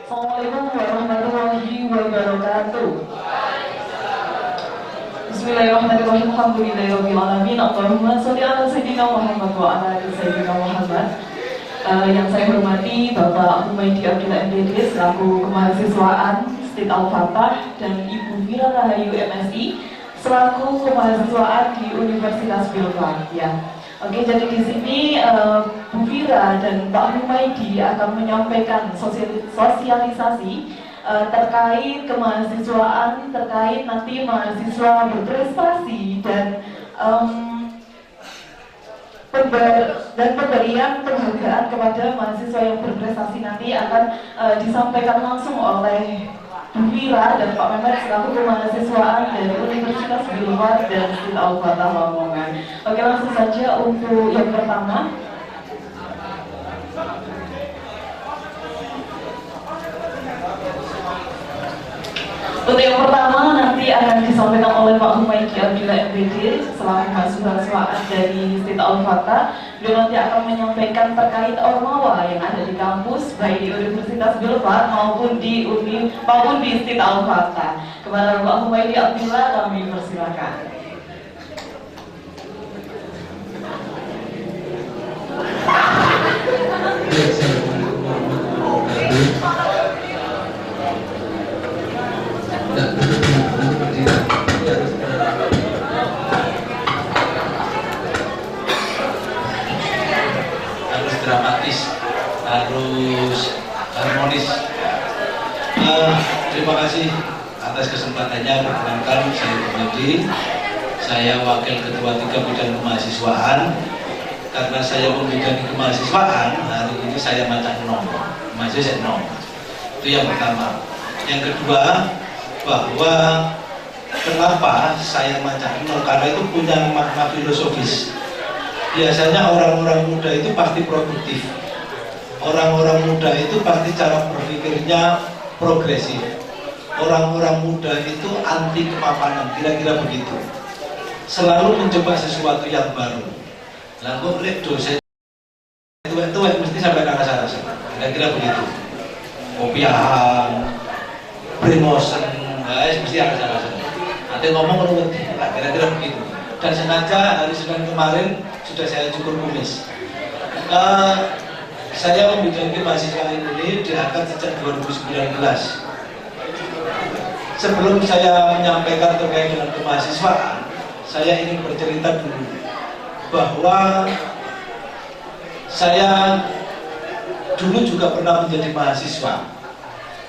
Assalamualaikum warahmatullahi wabarakatuh. Bismillahirrahmanirrahim. Alhamdulillahirabbil alamin. Allahumma shalli ala sayyidina Muhammad wa ala ali sayyidina Muhammad. Yang saya hormati Bapak Humaydi Abdillah MDD selaku kemahasiswaan Stit Al-Fatah dan Ibu Mira Rahayu MSI selaku kemahasiswaan di Universitas Bilbao. Ya. Oke, jadi di sini Bu Vira dan Pak Humaydi akan menyampaikan sosialisasi terkait kemahasiswaan, terkait nanti mahasiswa berprestasi dan pemberian penghargaan kepada mahasiswa yang berprestasi nanti akan disampaikan langsung oleh Bu Vira dan Pak Mehmet selaku kemahasiswaan dari Universitas Bilbao dan Stit Al-Fatah Lamongan. Oke, langsung saja untuk yang pertama. Untuk yang pertama nanti akan disampaikan oleh Pak Humaydi Abdillah MPD selaku mahasiswaan dari Stit Al-Fatah. Beliau nanti akan menyampaikan terkait ormawa yang ada di kampus baik di Universitas Bilbao maupun di Stit Al-Fatah. Kepada Pak Humaydi Abdillah kami persilakan. Harus dramatis, harus harmonis. Terima kasih atas kesempatannya. Perkenalkan, saya Humaydi, saya wakil ketua 3 bidang kemahasiswaan. Karena saya membidangi kemahasiswaan, hari ini saya macam nom, mahasiswa nom. Itu yang pertama. Yang kedua, bahwa kenapa saya macam nom, karena itu punya makna filosofis. Biasanya orang-orang muda itu pasti produktif. Orang-orang muda itu pasti cara berpikirnya progresif. Orang-orang muda itu anti kepapanan, kira-kira begitu. Selalu mencoba sesuatu yang baru. Lalu oleh dosen itu mesti sampai ke arah sana, kira-kira begitu. Kopiahan, promotion, guys mesti arah sana. Ada ngomong kira-kira begitu. Dan sengaja hari Senin kemarin sudah saya cukur kumis. Saya membidangi mahasiswa ini diangkat sejak 2019. Sebelum saya menyampaikan terkait dengan kemahasiswaan, saya ingin bercerita dulu bahwa saya dulu juga pernah menjadi mahasiswa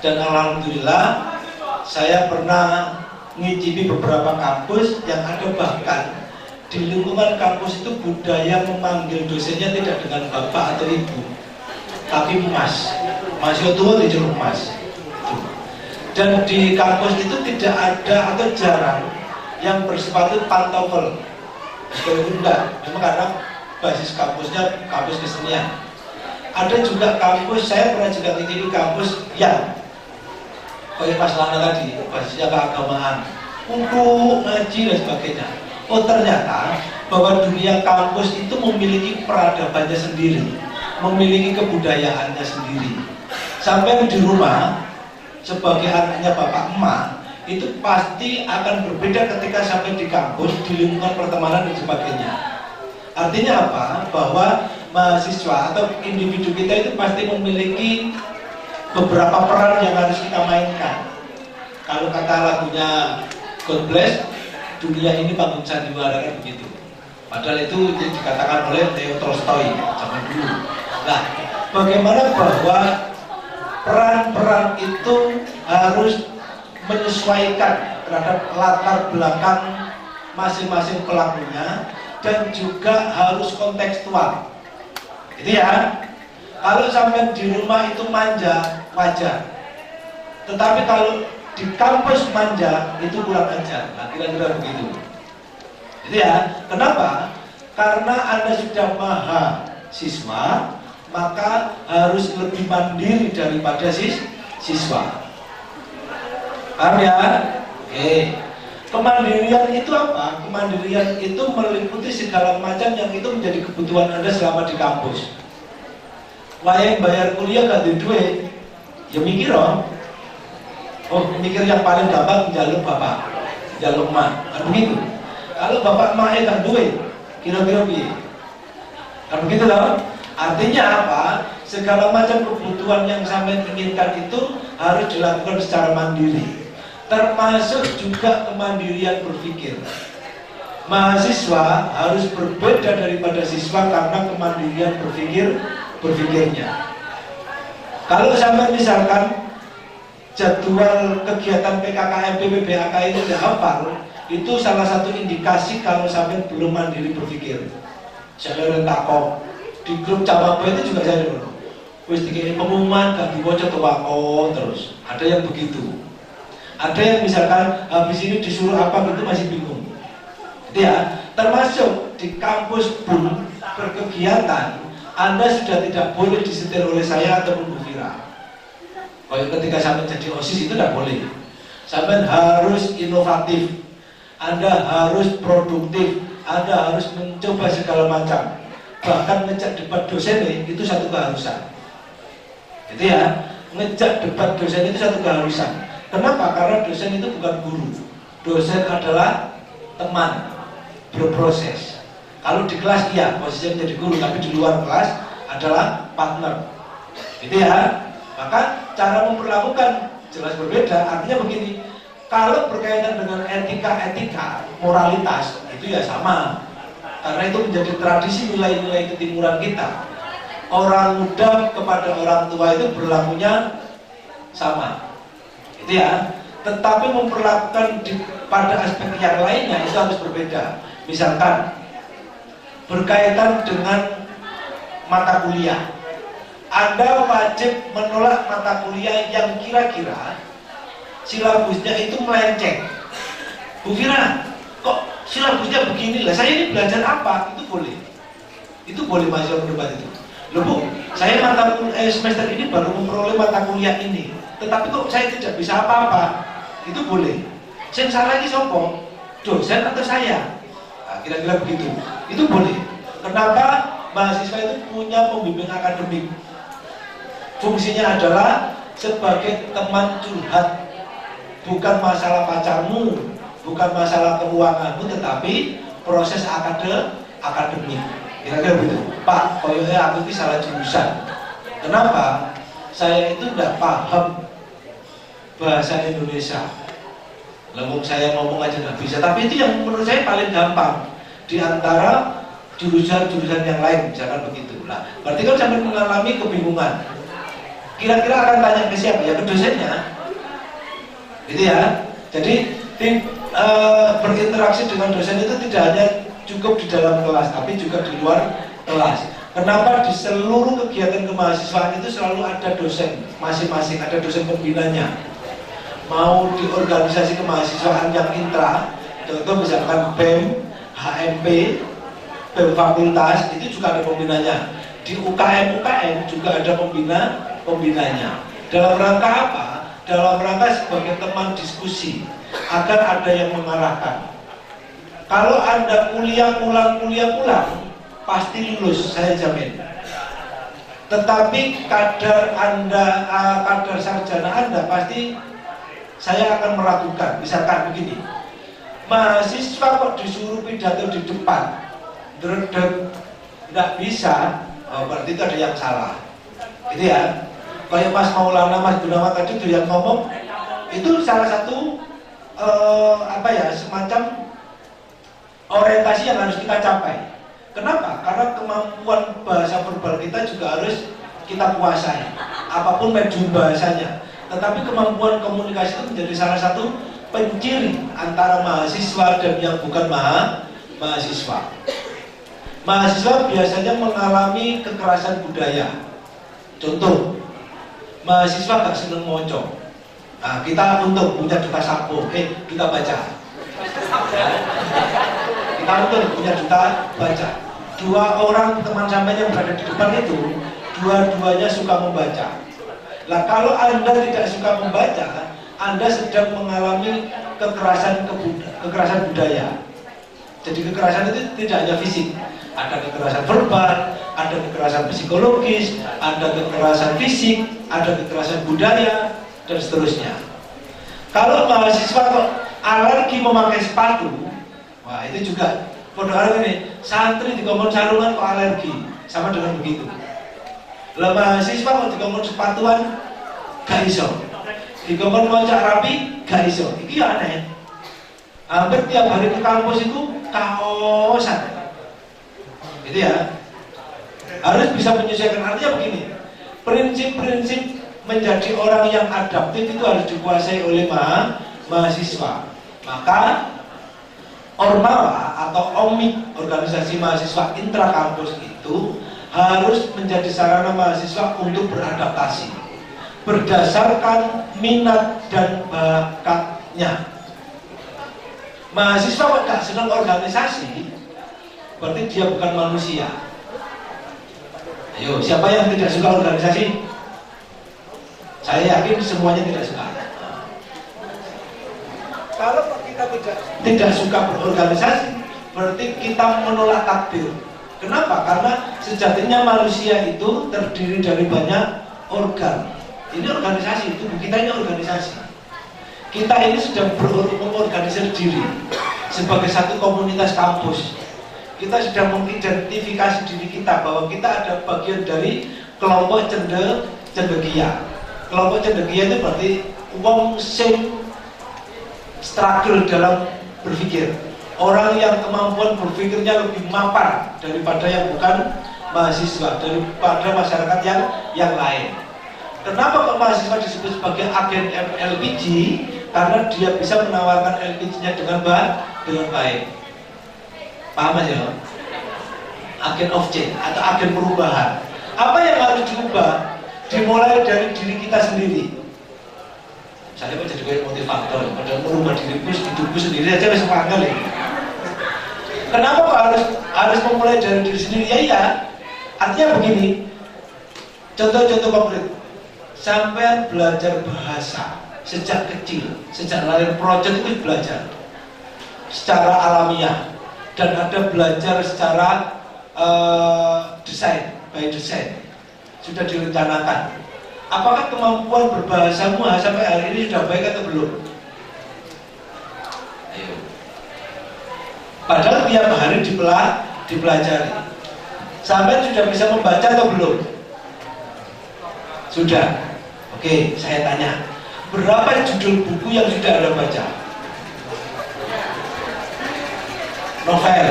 dan alhamdulillah saya pernah ngicipi beberapa kampus yang ada bahkan di lingkungan kampus itu budaya memanggil dosennya tidak dengan bapak atau ibu tapi mas tua di jeruk mas. Dan di kampus itu tidak ada atau jarang yang bersepatu pantofel. Sekalipun enggak, memang karena basis kampusnya kampus kesenian. Ada juga kampus, saya pernah juga ngicipi kampus yang kayak Mas Lana tadi, basisnya keagamaan untuk ngaji dan sebagainya. Oh ternyata bahwa dunia kampus itu memiliki peradabannya sendiri, memiliki kebudayaannya sendiri. Sampai di rumah sebagai anaknya bapak emak itu pasti akan berbeda ketika sampai di kampus, di lingkungan pertemanan dan sebagainya. Artinya apa? Bahwa mahasiswa atau individu kita itu pasti memiliki beberapa peran yang harus kita mainkan. Kalau kata lagunya God Bless, dunia ini panggung sandiwara, kan begitu. Padahal itu dikatakan oleh Leo Tolstoy zaman dulu. Nah, bagaimana bahwa peran-peran itu harus menyesuaikan terhadap latar belakang masing-masing pelakunya dan juga harus kontekstual. Itu ya. Kalau sampai di rumah itu manja, wajar. Tetapi kalau di kampus manja itu kurang ajar. Nah, kira-kira begitu. Itu ya. Kenapa? Karena Anda sudah mahasiswa, maka harus lebih mandiri daripada siswa. Paham ya? Oke. Kemandirian itu apa? Kemandirian itu meliputi segala macam yang itu menjadi kebutuhan Anda selama di kampus. Wayang bayar kuliah gak ada duit, Ya mikir mikir yang paling gampang jaluk bapak, jaluk emak, kan begitu. Kalau bapak emak gak duit, kira-kira piye? Kan begitu loh. Artinya apa? Segala macam kebutuhan yang sampai inginkan itu harus dilakukan secara mandiri. Termasuk juga kemandirian berpikir. Mahasiswa harus berbeda daripada siswa karena kemandirian berpikirnya. Kalau sampai misalkan jadwal kegiatan PKKMB PBAK itu tidak hafal, itu salah satu indikasi kalau sampai belum mandiri berpikir. Saya takok di grup cabang itu juga saya dulu. Wis dikene pengumuman gak dibaca tuh terus. Ada yang begitu. Ada yang misalkan habis ini disuruh apa gitu masih bingung. Gitu ya. Termasuk di kampus pun berkegiatan, Anda sudah tidak boleh disetir oleh saya ataupun Bu Fira. Kalau ketika sampai jadi OSIS itu tidak boleh. Sampai harus inovatif, Anda harus produktif, Anda harus mencoba segala macam. Bahkan ngejak debat dosen itu satu keharusan. Gitu ya, ngejak debat dosen itu satu keharusan. Kenapa? Karena dosen itu bukan guru. Dosen adalah teman berproses. Kalau di kelas iya posisinya menjadi guru, tapi di luar kelas adalah partner. Gitu ya. Maka cara memperlakukan jelas berbeda. Artinya begini, kalau berkaitan dengan etika-etika, moralitas, itu ya sama. Karena itu menjadi tradisi nilai-nilai ketimuran kita. Orang muda kepada orang tua itu berlakunya sama. Itu ya. Tetapi memperlakukan pada aspek yang lainnya itu harus berbeda. Misalkan berkaitan dengan mata kuliah. Anda wajib menolak mata kuliah yang kira-kira silabusnya itu melenceng. Bu Fira, kok silabusnya begini lah? Saya ini belajar apa? Itu boleh. Itu boleh mahasiswa berdebat itu. Loh Bu, saya semester ini baru memperoleh mata kuliah ini. Tetapi kok saya tidak bisa apa-apa? Itu boleh. Yang salah ini sopo? Dosen atau saya? Nah, kira-kira begitu. Itu boleh. Kenapa? Mahasiswa itu punya pembimbing akademik. Fungsinya adalah sebagai teman curhat. Bukan masalah pacarmu, bukan masalah keuanganmu, tetapi proses akademik. Kira-kira begitu. Pak, koyonya aku ini salah jurusan. Kenapa? Saya itu tidak paham bahasa Indonesia. Lembung saya ngomong aja nggak bisa. Tapi itu yang menurut saya paling gampang di antara jurusan-jurusan yang lain, misalkan begitu. Nah, berarti kan sampai mengalami kebingungan. Kira-kira akan tanya ke siapa? Ya ke dosennya. Gitu ya. Jadi berinteraksi dengan dosen itu tidak hanya cukup di dalam kelas, tapi juga di luar kelas. Kenapa di seluruh kegiatan kemahasiswaan itu selalu ada dosen masing-masing, ada dosen pembinanya. Mau di organisasi kemahasiswaan yang intra, contoh misalkan BEM, HMP, BEM fakultas, itu juga ada pembinanya. Di UKM juga ada pembinanya. Dalam rangka apa? Dalam rangka sebagai teman diskusi, agar ada yang mengarahkan. Kalau Anda kuliah pulang, pasti lulus, saya jamin. Tetapi kadar sarjana Anda pasti saya akan meragukan. Misalkan begini, mahasiswa kok disuruh pidato di depan, nggak bisa, berarti itu ada yang salah. Gitu ya. Kayak Mas Maulana, Mas Gunawan tadi itu yang ngomong, itu salah satu semacam orientasi yang harus kita capai. Kenapa? Karena kemampuan bahasa verbal kita juga harus kita kuasai, apapun medium bahasanya. Tetapi kemampuan komunikasi itu menjadi salah satu penciri antara mahasiswa dan yang bukan mahasiswa. Mahasiswa biasanya mengalami kekerasan budaya. Contoh, mahasiswa gak seneng moco. Nah, kita untuk punya duta sapo, duta baca. Kita untuk punya duta baca. Dua orang teman sampai yang berada di depan itu, dua-duanya suka membaca. Nah, kalau Anda tidak suka membaca, Anda sedang mengalami kekerasan budaya. Jadi kekerasan itu tidak hanya fisik, ada kekerasan verbal, ada kekerasan psikologis, ada kekerasan fisik, ada kekerasan budaya, dan seterusnya. Kalau mahasiswa kok alergi memakai sepatu, wah itu juga padahal ini santri dikongkon sarungan kok alergi, sama dengan begitu. Lah mahasiswa kok dikongkon sepatuan gak iso, dikongkon maca rapi gak iso, iki aneh. Hampir tiap hari ke kampus itu kaosan, gitu ya. Harus bisa menyesuaikan. Artinya begini, prinsip-prinsip menjadi orang yang adaptif itu harus dikuasai oleh mahasiswa. Maka Ormawa atau OMIK, organisasi mahasiswa intrakampus itu harus menjadi sarana mahasiswa untuk beradaptasi berdasarkan minat dan bakatnya. Mahasiswa kok gak senang organisasi, berarti dia bukan manusia. Ayo, siapa yang tidak suka organisasi? Saya yakin semuanya tidak suka. Kalau kita tidak suka berorganisasi, berarti kita menolak takdir. Kenapa? Karena sejatinya manusia itu terdiri dari banyak organ. Ini organisasi, tubuh kita ini organisasi. Kita ini sudah mengorganisir diri sebagai satu komunitas kampus. Kita sudah mengidentifikasi diri kita bahwa kita ada bagian dari kelompok cendekia. Kelompok cendekia itu berarti wong sing struggle dalam berpikir. Orang yang kemampuan berpikirnya lebih mapan daripada yang bukan mahasiswa, daripada masyarakat yang lain. Kenapa kok mahasiswa disebut sebagai agen LPG? Karena dia bisa menawarkan LPG-nya dengan baik. Paham ya? Agen of change atau agen perubahan. Apa yang harus diubah? Dimulai dari diri kita sendiri. Saya kok jadi kayak motivator, padahal merubah hidupku sendiri aja bisa panggil ya. Kenapa kok harus memulai dari diri sendiri? Ya, artinya begini. Contoh-contoh konkret. Sampai belajar bahasa sejak kecil, sejak lahir project itu belajar secara alamiah, dan ada belajar secara desain, by design sudah direncanakan. Apakah kemampuan berbahasamu sampai hari ini sudah baik atau belum? Ayo. Padahal tiap hari dipelajari. Sampai sudah bisa membaca atau belum? Sudah. Oke, saya tanya, berapa judul buku yang sudah Anda baca? Novel.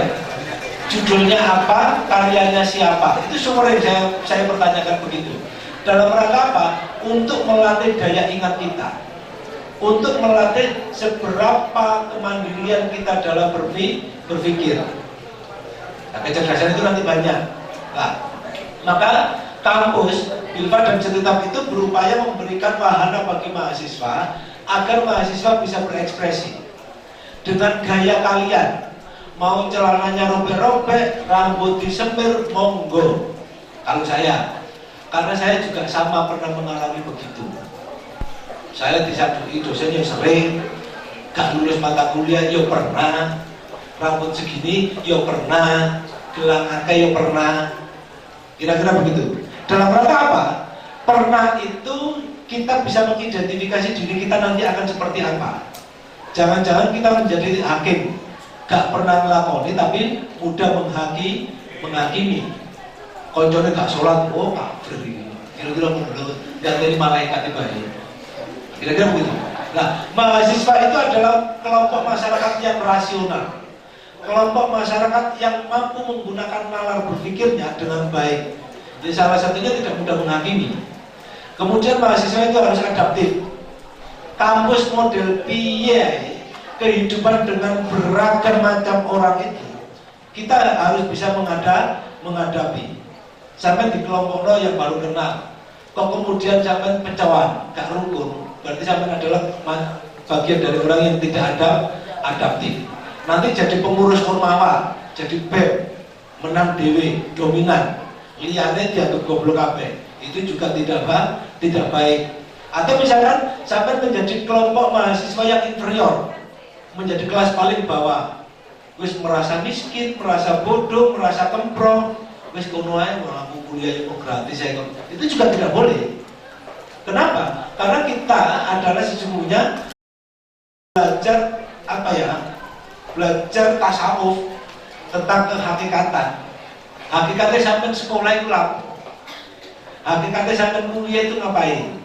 Judulnya apa? Karyanya siapa? Itu semua yang saya pertanyakan begitu. Dalam rangka apa? Untuk melatih daya ingat kita, untuk melatih seberapa kemandirian kita dalam berpikir. Nah, kecerdasan itu nanti banyak. Nah, maka kampus Bilva dan Cetitap itu berupaya memberikan wahana bagi mahasiswa agar mahasiswa bisa berekspresi dengan gaya kalian. Mau celananya robek-robek, rambut disemir, monggo. Kalau saya, karena saya juga sama pernah mengalami begitu. Saya disadui dosen yang sering, gak lulus mata kuliah, yo pernah. Rambut segini, yo pernah. Gelang angka, yo pernah. Kira-kira begitu. Dalam rangka apa? Pernah itu kita bisa mengidentifikasi diri kita nanti akan seperti apa. Jangan-jangan kita menjadi hakim, gak pernah ngelakoni tapi mudah menghakimi. Konconya gak sholat, oh kafir ini. Kira-kira menurut yang dari malaikat itu. Kira-kira begitu. Nah, mahasiswa itu adalah kelompok masyarakat yang rasional, kelompok masyarakat yang mampu menggunakan nalar berpikirnya dengan baik. Jadi salah satunya tidak mudah menghakimi. Kemudian mahasiswa itu harus adaptif. Kampus model piye, kehidupan dengan beragam macam orang itu, kita harus bisa menghadapi. Sampai di kelompok lo yang baru kenal, kok kemudian sampai pecawan, gak rukun, berarti sampai adalah bagian dari orang yang tidak adaptif. Nanti jadi pengurus ormawa, jadi BEM, menang dewe, dominan, liane dianggap goblok kabeh. Itu juga tidak baik. Atau misalkan sampai menjadi kelompok mahasiswa yang inferior, menjadi kelas paling bawah, wis merasa miskin, merasa bodoh, merasa kemprong, wis kono ae mau aku kuliah mau gratis saya kok. Itu juga tidak boleh. Kenapa? Karena kita adalah sesungguhnya belajar apa ya? Belajar tasawuf tentang kehakikatan. Hakikatnya sampai sekolah itu lah. Hakikatnya sampai kuliah itu ngapain?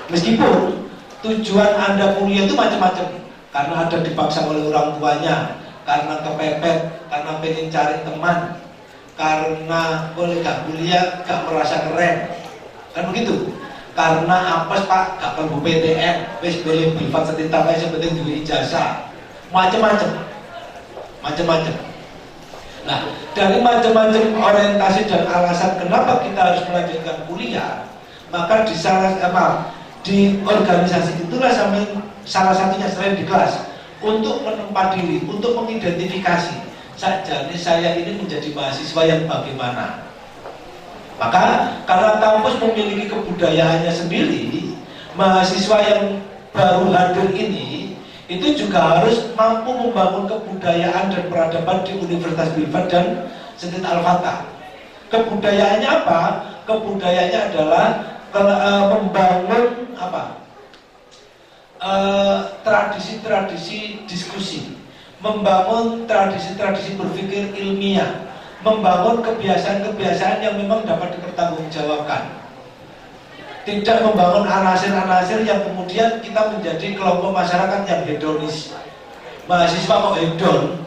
Meskipun tujuan Anda kuliah itu macam-macam, karena ada dipaksa oleh orang tuanya, karena kepepet, karena pengen cari teman, karena boleh gak kuliah gak merasa keren, kan begitu? Karena apes pak gak perlu PTN, wis boleh privat setita kayak seperti duit ijazah, macam-macam. Nah, dari macam-macam orientasi dan alasan kenapa kita harus melanjutkan kuliah, maka di organisasi itulah salah satunya selain di kelas untuk menempa diri, untuk mengidentifikasi saja saya ini menjadi mahasiswa yang bagaimana. Maka karena kampus memiliki kebudayaannya sendiri, mahasiswa yang baru hadir ini itu juga harus mampu membangun kebudayaan dan peradaban di Universitas Privat dan Setit Al-Fatah. Kebudayaannya apa? Kebudayaannya adalah membangun tradisi-tradisi diskusi, membangun tradisi-tradisi berpikir ilmiah, membangun kebiasaan-kebiasaan yang memang dapat dipertanggungjawabkan. Tidak membangun anasir-anasir yang kemudian kita menjadi kelompok masyarakat yang hedonis. Mahasiswa kok hedon,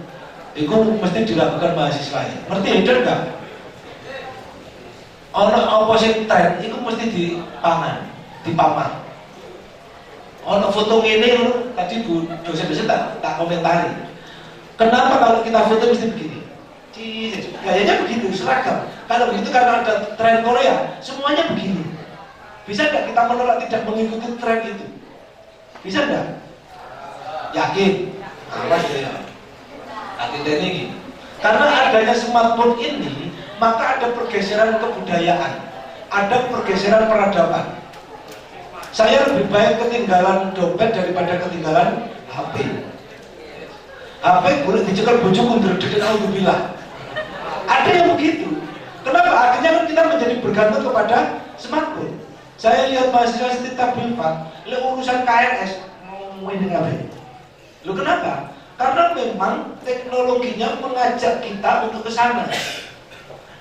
itu mesti dilakukan mahasiswanya. Ngerti hedon enggak? Ono opposite trend itu mesti dipamar. Ono foto ini tadi Bu dosen-dosen tak komentari. Kenapa kalau kita foto mesti begini? Gayanya begitu, seragam. Kalau begitu karena ada tren Korea, semuanya begini. Bisa nggak kita menolak tidak mengikuti tren itu? Bisa nggak? Yakin? Awas ya. Hati-hati ini. Karena adanya smartphone ini, maka ada pergeseran kebudayaan, ada pergeseran peradaban. Saya lebih baik ketinggalan dompet daripada ketinggalan HP. HP boleh dicekal bojoku ndredeg alhamdulillah. Ada yang begitu. Kenapa? Akhirnya kan kita menjadi bergantung kepada smartphone. Saya lihat mahasiswa Setit Privat, urusan KRS ini ngapain? Lu kenapa? Karena memang teknologinya mengajak kita untuk ke sana.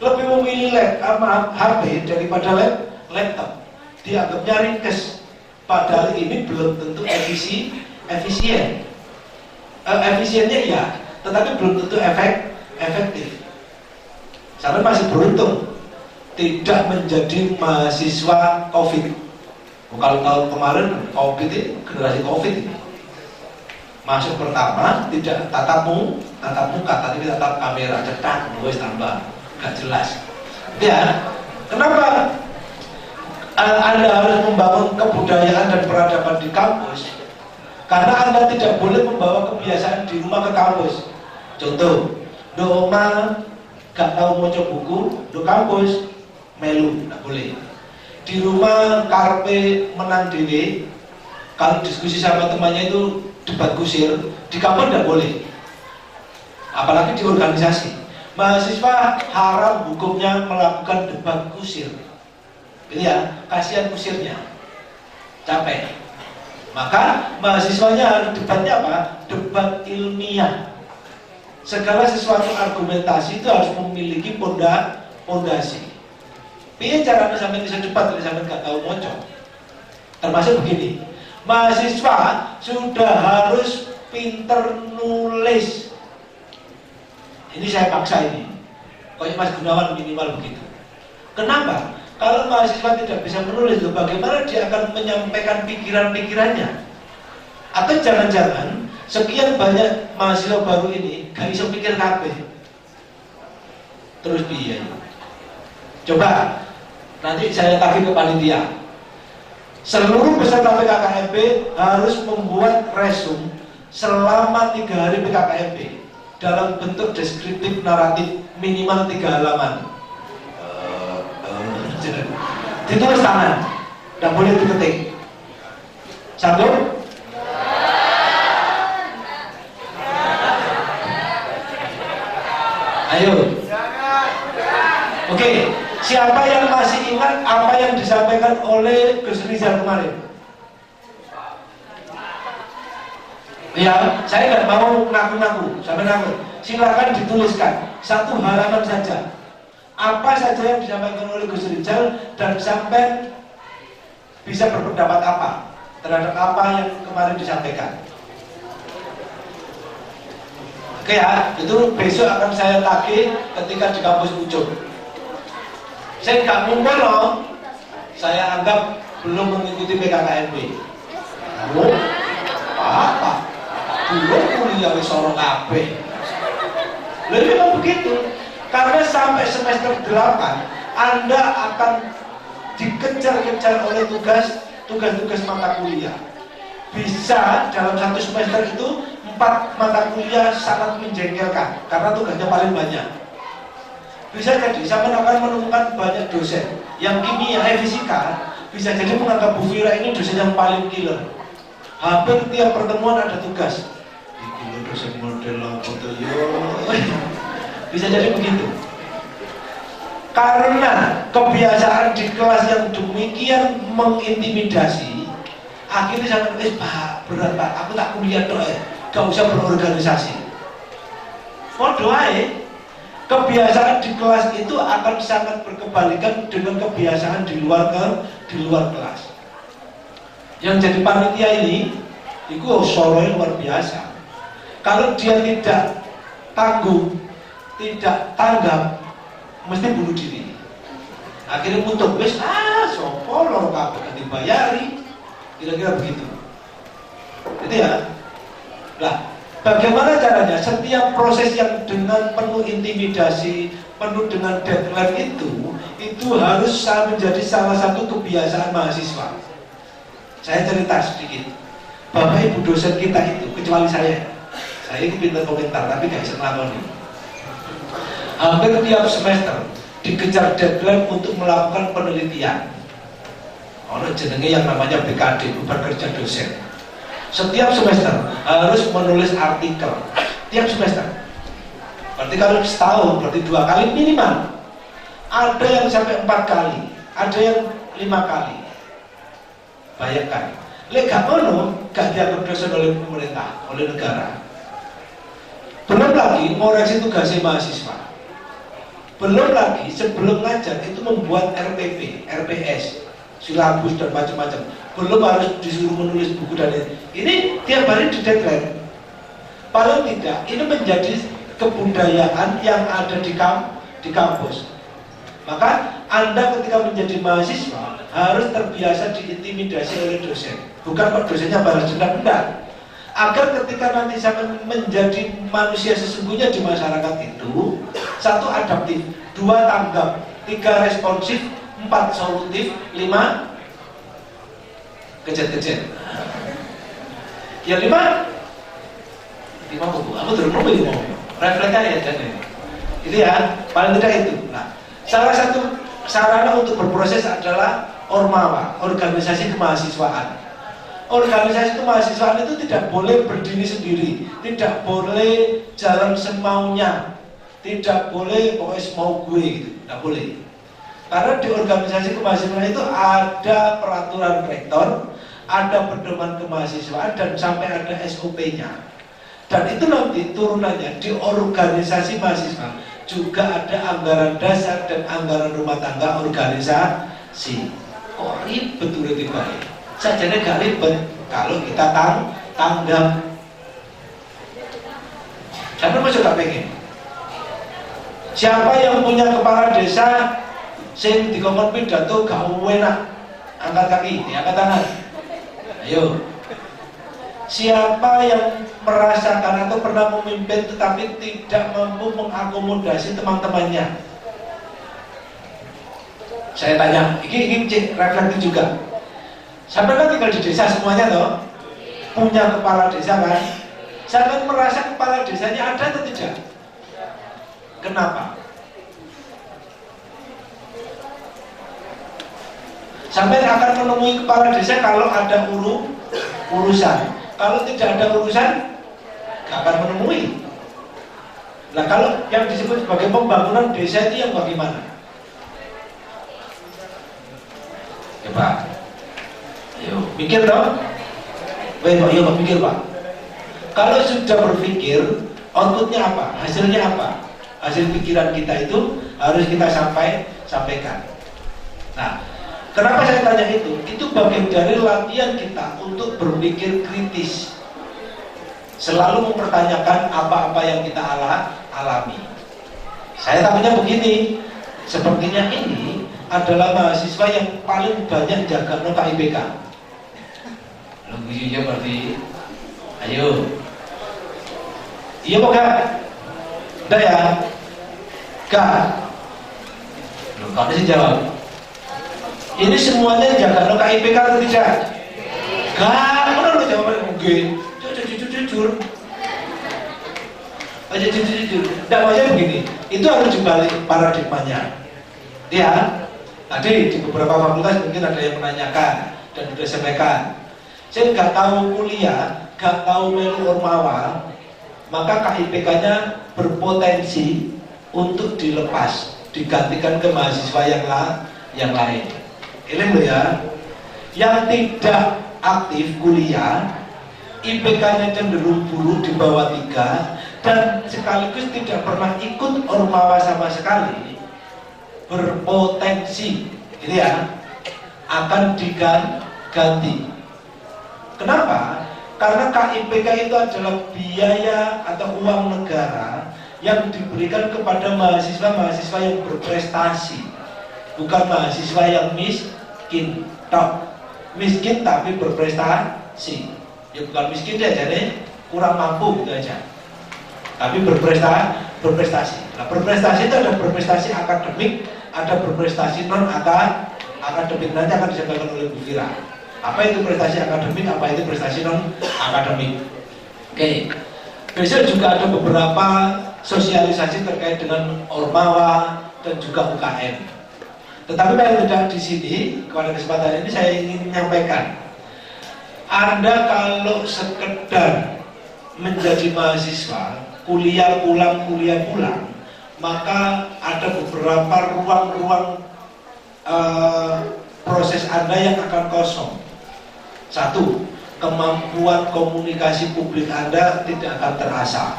Lebih memilih HP daripada laptop. Dianggapnya ringkes. Padahal ini belum tentu efisien. Efisiennya iya, tetapi belum tentu efektif. Saya masih beruntung tidak menjadi mahasiswa COVID. Kalau tahun kemarin COVID ini generasi COVID ini. Masuk pertama tidak tatap muka, tapi tatap kamera, cetak, voice tambah, gak jelas. Ya, kenapa Anda harus membangun kebudayaan dan peradaban di kampus? Karena Anda tidak boleh membawa kebiasaan di rumah ke kampus. Contoh, do oma gak tahu mau buku, do kampus melu, nggak boleh. Di rumah karpe menang dewe, kalau diskusi sama temannya itu debat kusir, di kampus nggak boleh. Apalagi di organisasi. Mahasiswa haram hukumnya melakukan debat kusir. Jadi ya, kasihan kusirnya, capek. Maka mahasiswanya harus debatnya apa? Debat ilmiah. Segala sesuatu argumentasi itu harus memiliki pondasi. Piye caranya sampai bisa cepat, sampai nggak tahu mocok. Termasuk begini, mahasiswa sudah harus pinter nulis. Ini saya paksa ini. Kayak Mas Gunawan minimal begitu. Kenapa? Kalau mahasiswa tidak bisa menulis, bagaimana dia akan menyampaikan pikiran-pikirannya? Atau jangan-jangan sekian banyak mahasiswa baru ini gak bisa pikir kabeh. Terus piye? Coba nanti saya tagih ke panitia. Seluruh peserta PKKMB harus membuat resume selama 3 hari PKKMB dalam bentuk deskriptif naratif minimal 3 halaman. Ditulis tangan, tidak boleh diketik. Sanggup? Ayo. Oke, siapa yang masih ingat apa yang disampaikan oleh Gus Rizal kemarin? Ya, saya nggak mau ngaku-ngaku, sampai ngaku. Silakan dituliskan satu halaman saja. Apa saja yang disampaikan oleh Gus Rizal dan sampai bisa berpendapat apa terhadap apa yang kemarin disampaikan. Oke ya, itu besok akan saya tagih ketika di kampus Pucuk. Saya nggak ngumpul loh, saya anggap belum mengikuti PKKMB. Oh, apa? Belum kuliah di Sorong kabeh. Lalu memang begitu, karena sampai semester 8 Anda akan dikejar-kejar oleh tugas-tugas mata kuliah. Bisa dalam satu semester itu 4 mata kuliah sangat menjengkelkan karena tugasnya paling banyak. Bisa jadi saya akan menemukan banyak dosen yang kimia, fisika, bisa jadi menganggap Bu Fira ini dosen yang paling killer. Hampir tiap pertemuan ada tugas. Ini dosen model foto bisa jadi begitu. Karena kebiasaan di kelas yang demikian mengintimidasi, akhirnya saya Pak, berat Pak, aku tak kuliah doa, gak usah berorganisasi. Podo ae, kebiasaan di kelas itu akan sangat berkebalikan dengan kebiasaan di luar kelas. Yang jadi panitia ini, itu soronya luar biasa. Kalau dia tidak tanggung, tidak tanggap, mesti bunuh diri. Akhirnya mutuk, wis sopo loro kabeh dibayari. Kira-kira begitu. Itu ya. Nah, bagaimana caranya? Setiap proses yang dengan penuh intimidasi, penuh dengan deadline itu harus menjadi salah satu kebiasaan mahasiswa. Saya cerita sedikit. Bapak Ibu dosen kita itu, kecuali saya ini pintar komentar, tapi gak bisa ngelakoni. Hampir tiap semester dikejar deadline untuk melakukan penelitian. Ono jenenge yang namanya BKD, beban kerja dosen. Setiap semester harus menulis artikel. Tiap semester. Berarti kalau setahun berarti 2 kali minimal. Ada yang sampai 4 kali, ada yang 5 kali. Bayangkan. Lek gak ngono, gak dianggap dosen oleh pemerintah, oleh negara. Belum lagi ngoreksi tugasnya mahasiswa. Belum lagi sebelum ngajar itu membuat RPP, RPS, silabus dan macam-macam. Belum harus disuruh menulis buku dan ini tiap hari di deadline. Paling tidak ini menjadi kebudayaan yang ada di kampus. Maka Anda ketika menjadi mahasiswa harus terbiasa diintimidasi oleh dosen. Bukan Pak dosennya balas dendam, enggak. Agar ketika nanti saya menjadi manusia sesungguhnya di masyarakat itu, 1 adaptif, 2 tanggap, 3 responsif, 4 solutif, 5 kejet-kejet. Ya 5 buku, aku terus mau refleksnya ya jadi. Itu ya, paling tidak itu. Nah, salah satu sarana untuk berproses adalah ormawa, organisasi kemahasiswaan. Organisasi kemahasiswaan itu tidak boleh berdiri sendiri, tidak boleh jalan semaunya, tidak boleh pokoknya semau gue gitu, tidak boleh. Karena di organisasi kemahasiswaan itu ada peraturan rektor, ada pedoman kemahasiswaan dan sampai ada SOP-nya. Dan itu nanti turunannya di organisasi mahasiswa juga ada anggaran dasar dan anggaran rumah tangga organisasi. Kok ribet udah dibalik? Sajane gak ribet kalau kita tanggap. Siapa masuk gak pengen? Siapa yang punya kepala desa sing dikongkon pidato gak enak? Angkat kaki, angkat tangan. Ayo. Siapa yang merasakan atau pernah memimpin tetapi tidak mampu mengakomodasi teman-temannya? Saya tanya, ini cek refleksi juga. Sampai kan tinggal di desa semuanya loh, punya kepala desa kan? Saya kan merasa kepala desanya ada atau tidak? Kenapa? Sampai akan menemui kepala desa kalau ada urusan. Kalau tidak ada urusan, gak akan menemui. Nah kalau yang disebut sebagai pembangunan desa itu yang bagaimana? Coba, ayo mikir dong. Baik Pak, yuk mikir Pak. Kalau sudah berpikir, outputnya apa? Hasilnya apa? Hasil pikiran kita itu harus kita sampaikan. Nah, kenapa saya tanya itu? Itu bagian dari latihan kita untuk berpikir kritis. Selalu mempertanyakan apa-apa yang kita alami. Saya takutnya begini, sepertinya ini adalah mahasiswa yang paling banyak jaga no KIPK. Lalu gujunya berarti, ayo, iya apa gak? Udah ya? Gak? Loh, kamu sih jawab. Ini semuanya jaga no KIPK atau tidak? Gak, mana lo jawabannya mungkin? Jujur. Aja jujur. Tidak maksudnya begini. Itu harus dibalik paradigmanya. Ya, tadi di beberapa fakultas mungkin ada yang menanyakan dan sudah sampaikan. Saya nggak tahu kuliah, nggak tahu melu ormawa, maka KIPK-nya berpotensi untuk dilepas, digantikan ke mahasiswa yang lain. Ini loh ya, yang tidak aktif kuliah, IPK-nya cenderung buruk di bawah 3 dan sekaligus tidak pernah ikut ormawa sama sekali, berpotensi, gitu ya, akan diganti. Kenapa? Karena KIPK itu adalah biaya atau uang negara yang diberikan kepada mahasiswa-mahasiswa yang berprestasi, bukan mahasiswa yang miskin. Miskin tapi berprestasi. Ya bukan miskin dia, jadi kurang mampu gitu aja. Tapi berprestasi. Nah, berprestasi itu ada berprestasi akademik, ada berprestasi non akademik. Nanti akan disampaikan oleh Bu Fira. Apa itu prestasi akademik, apa itu prestasi non akademik. Oke. Besok juga ada beberapa sosialisasi terkait dengan ormawa dan juga UKM. Tetapi paling tidak di sini pada kesempatan ini saya ingin menyampaikan, Anda kalau sekedar menjadi mahasiswa, kuliah pulang, maka ada beberapa ruang-ruang proses Anda yang akan kosong. Satu, kemampuan komunikasi publik Anda tidak akan terasa.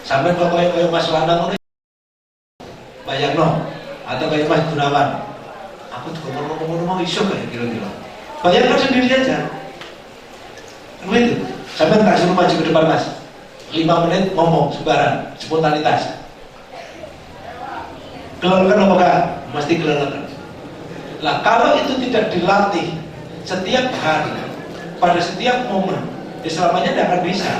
Sampai kayak Mas Wanang ini, bayang no, atau kayak Mas Gunawan, aku juga ngomong isu kayak kira-kira. Bayangkan sendiri saja. Begitu. Sampai tak suruh maju ke depan Mas, 5 menit ngomong sembarang, spontanitas. Kelelakan apa kak? Mesti kelelakan. Lah kalau itu tidak dilatih setiap hari, pada setiap momen, ya selamanya tidak akan bisa.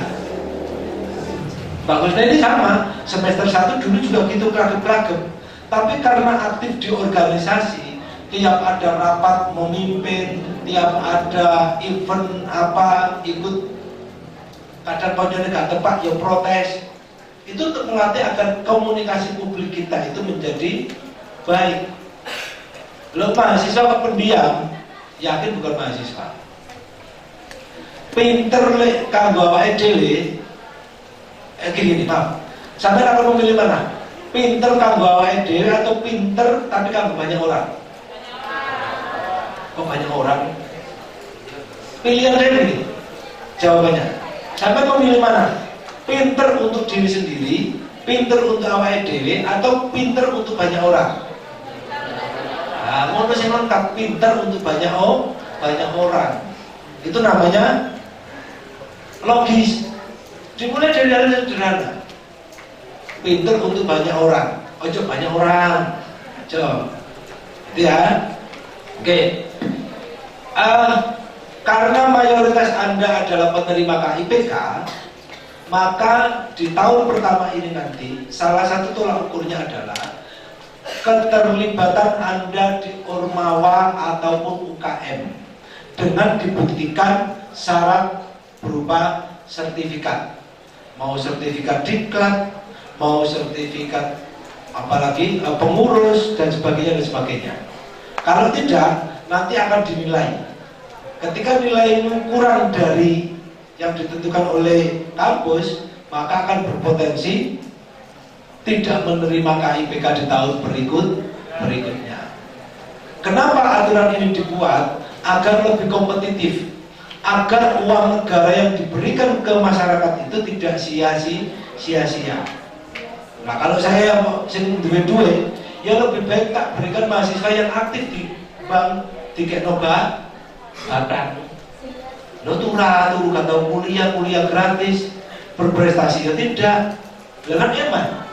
Bagusnya ini sama, semester 1 dulu juga gitu kelagep-kelagep. Tapi karena aktif di organisasi, tiap ada rapat memimpin, tiap ada event apa ikut, kadang konyolnya gak tepat ya protes. Itu untuk melatih agar komunikasi publik kita itu menjadi baik. Lo mahasiswa pendiam, yakin bukan mahasiswa. Pinter le kanggo awake dhewe. Gini maaf. Sampai akan memilih mana? Pinter kanggo awake dhewe atau pinter tapi kanggo banyak orang? Kok banyak orang? Pilihan saya begini. Jawabannya. Sampai memilih mana? Pinter untuk diri sendiri, pinter untuk awake dhewe atau pinter untuk banyak orang? Nah, ngono sing lengkap, pinter untuk banyak orang. Itu namanya logis. Dimulai dari hal yang sederhana. Pinter untuk banyak orang. Ojo banyak orang. Ojo. Itu ya. Oke. Karena mayoritas Anda adalah penerima KIPK, maka di tahun pertama ini nanti salah satu tolak ukurnya adalah keterlibatan Anda di ormawa ataupun UKM dengan dibuktikan syarat berupa sertifikat, mau sertifikat diklat, mau sertifikat apalagi pengurus dan sebagainya. Kalau tidak, nanti akan dinilai. Ketika nilaimu kurang dari yang ditentukan oleh kampus, maka akan berpotensi tidak menerima KIPK di tahun berikutnya. Kenapa aturan ini dibuat? Agar lebih kompetitif, agar uang negara yang diberikan ke masyarakat itu tidak sia-sia. Nah kalau saya sing duwe-duwe, ya lebih baik tak berikan mahasiswa yang aktif di bank, di Keknoba, bahkan lo turu kata kuliah gratis, berprestasi ya tidak, dengan eman,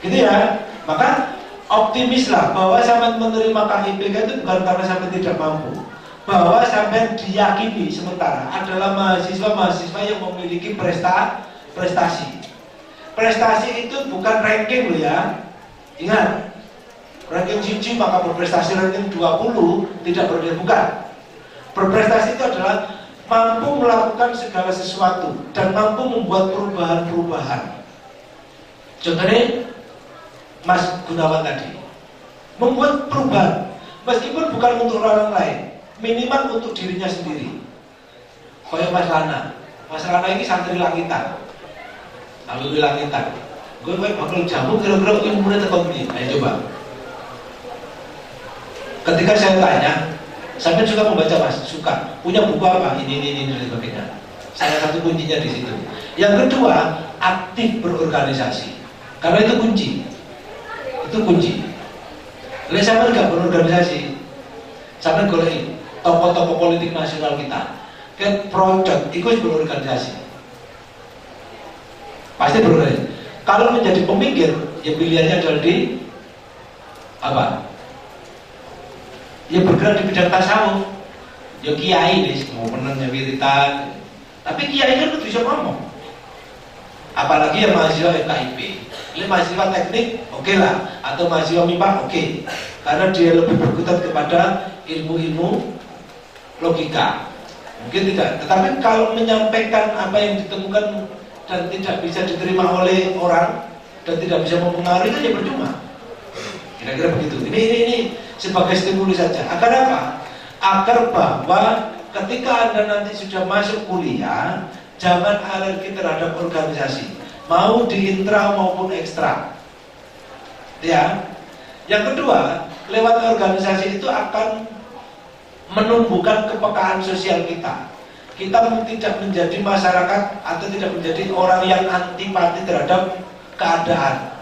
gitu ya. Maka optimislah bahwa sampai menerima KIPK itu bukan karena sampai tidak mampu, bahwa sampai diyakini sementara adalah mahasiswa-mahasiswa yang memiliki prestasi. Prestasi itu bukan ranking loh ya. Ingat, ranking siji maka berprestasi, ranking 20 tidak berdiri, bukan. Berprestasi itu adalah mampu melakukan segala sesuatu dan mampu membuat perubahan-perubahan. Contohnya Mas Gunawan tadi membuat perubahan, meskipun bukan untuk orang lain, minimal untuk dirinya sendiri. Kayak Mas Rana ini santri langitan, lalu langitan. Gue bakal jamu kira-kira ilmunya tetap begini. Ayo coba. Ketika saya tanya, sampai juga membaca Mas, suka punya buku apa? Ini dan sebagainya. Salah satu kuncinya di situ. Yang kedua, aktif berorganisasi, karena itu kunci. Itu kunci. Lihat sama nggak berorganisasi, sampai golek tokoh-tokoh politik nasional kita, ke produk ikut berorganisasi, pasti berorganisasi. Kalau menjadi pemikir, ya pilihannya adalah di apa? Ya bergerak di bidang tasawuf. Ya kiai nih, mau menangnya wiritan. Tapi kiai kan bisa ngomong. Apalagi yang mahasiswa FKIP. Ini mahasiswa teknik, oke lah, atau mahasiswa MIPA, oke. Karena dia lebih berkutat kepada ilmu-ilmu logika. Mungkin tidak. Tetapi kalau menyampaikan apa yang ditemukan dan tidak bisa diterima oleh orang dan tidak bisa mempengaruhi, kan ya percuma. Kira-kira begitu. Ini sebagai stimulus saja. Agar apa? Agar bahwa ketika Anda nanti sudah masuk kuliah, jangan alergi terhadap organisasi, mau di intra maupun ekstra. Ya. Yang kedua, lewat organisasi itu akan menumbuhkan kepekaan sosial kita. Kita tidak menjadi masyarakat atau tidak menjadi orang yang antipati terhadap keadaan,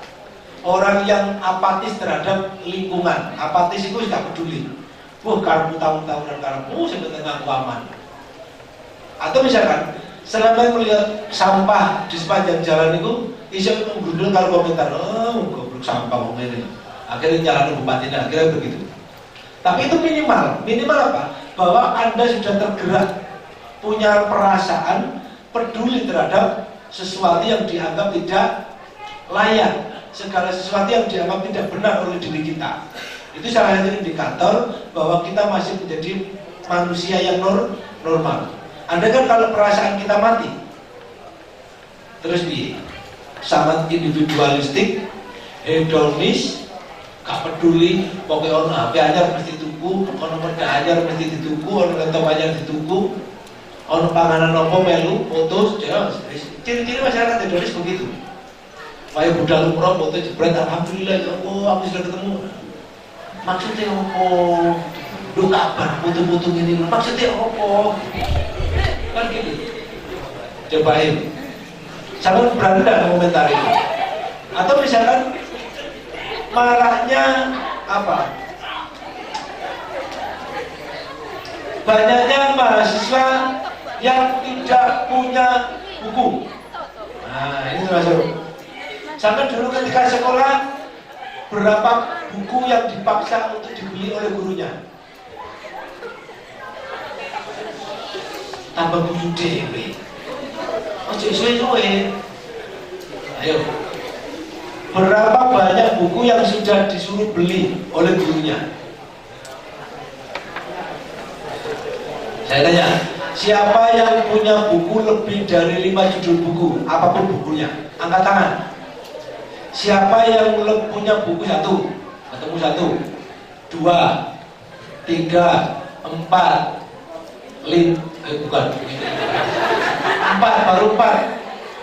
orang yang apatis terhadap lingkungan. Apatis itu tidak peduli. Karbu tahun-tahunan karbu sebetulnya aku aman. Atau misalkan selama melihat sampah di sepanjang jalan itu, bisa menggundul kalau komentar, goblok sampah wong ini. Akhirnya jalan bupatinya, akhirnya begitu. Tapi itu minimal apa? Bahwa Anda sudah tergerak, punya perasaan peduli terhadap sesuatu yang dianggap tidak layak, segala sesuatu yang dianggap tidak benar oleh diri kita. Itu salah satu indikator bahwa kita masih menjadi manusia yang normal. Anda kan kalau perasaan kita mati, terus sangat individualistik, hedonis, gak peduli, pokoknya orang HP aja mesti tuku, orang mereka aja mesti dituku, orang laptop aja dituku, orang panganan nopo melu, foto, ciri-ciri masyarakat hedonis begitu. Kayak budal umroh, foto jebret, alhamdulillah, ya Allah, aku sudah ketemu. Maksudnya apa? Lu kabar, foto-foto ini, maksudnya apa? Kan gitu. Cobain. Sampai berani tidak komentar itu. Atau misalkan marahnya apa? Banyaknya mahasiswa yang tidak punya buku. Nah, ini masuk. Sampai dulu ketika sekolah, berapa buku yang dipaksa untuk dibeli oleh gurunya? Tambah buku dewe. Ojo suwe-suwe. Ayo. Berapa banyak buku yang sudah disuruh beli oleh gurunya? Saya tanya, siapa yang punya buku lebih dari 5 judul buku, apapun bukunya? Angkat tangan. Siapa yang punya buku 1? Ketemu 1, 2, 3, 4, 5, bukan 4, baru 4,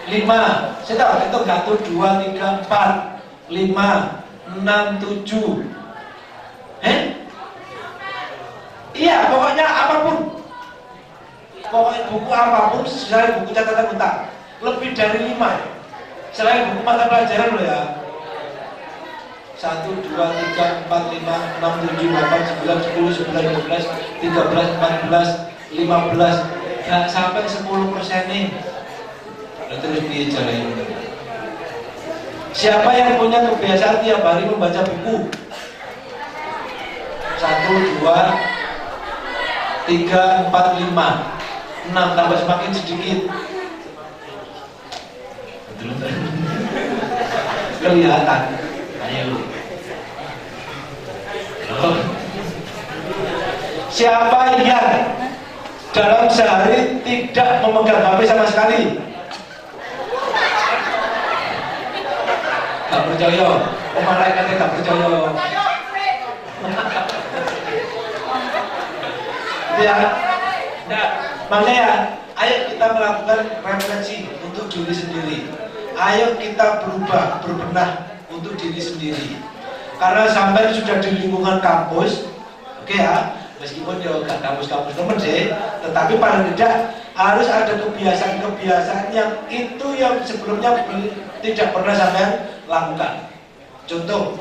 5, saya tahu itu 1, 2, 3, 4, 5, 6, 7, Iya, pokoknya apapun. Pokoknya buku apapun, selain buku catatan utang. Lebih dari 5. Selain buku mata pelajaran loh ya. 1, 2, 3, 4, 5, 6, 7, 8, 9, 10, 11, 12, 13, 14, 15. Gak sampai 10% nih. Terus dia jalanin. Siapa yang punya kebiasaan tiap hari membaca buku? 1, 2, 3, 4, 5, 6, tambah semakin sedikit. Kelihatan. Ayo. Siapa yang dalam sehari tidak memegang HP sama sekali? Gak percaya? Oh, malaikatnya gak percaya. Ya, nah, makanya ayo kita melakukan refleksi untuk diri sendiri. Ayo kita berubah, berbenah untuk diri sendiri. Karena sampai sudah di lingkungan kampus, oke ya, meskipun ya gak kampus-kampus temen sih, tetapi paling tidak harus ada kebiasaan-kebiasaan yang itu yang sebelumnya tidak pernah sampai lakukan. Contoh,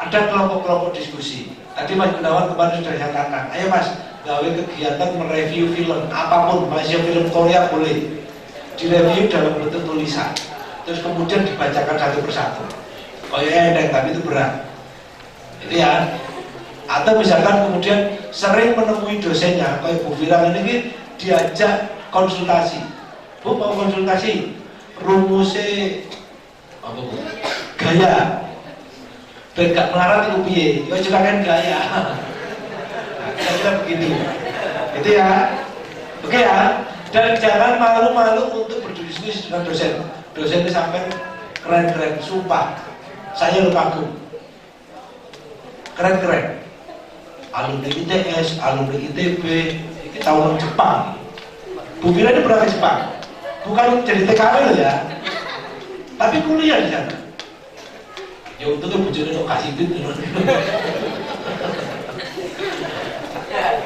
ada kelompok-kelompok diskusi. Tadi Mas Gunawan kemarin sudah katakan, ayo Mas, gawe kegiatan mereview film apapun, Malaysia film Korea boleh direview dalam bentuk tulisan, terus kemudian dibacakan satu persatu. Kayaknya ada, tapi itu berat. Itu ya. Atau misalkan kemudian sering menemui dosennya, kayak Bu Firang ini diajak konsultasi. Bu mau konsultasi, rumusnya apa Bu? Gaya. Ben gak melarat itu piye? Ya juga kan gaya. Nah, kira-kira begitu. Itu ya. Oke ya. Dan jangan malu-malu untuk berdiskusi dengan dosen. Dosen ini sampai keren-keren, sumpah. Saya lu kagum. Keren-keren. Alumni ITS, alumni ITB, ini tahunan Jepang. Bu Fira ini pernah ke Jepang. Bukan jadi TKW loh ya. Tapi kuliah di sana. Ya untungnya bujurnya untuk kasih duit.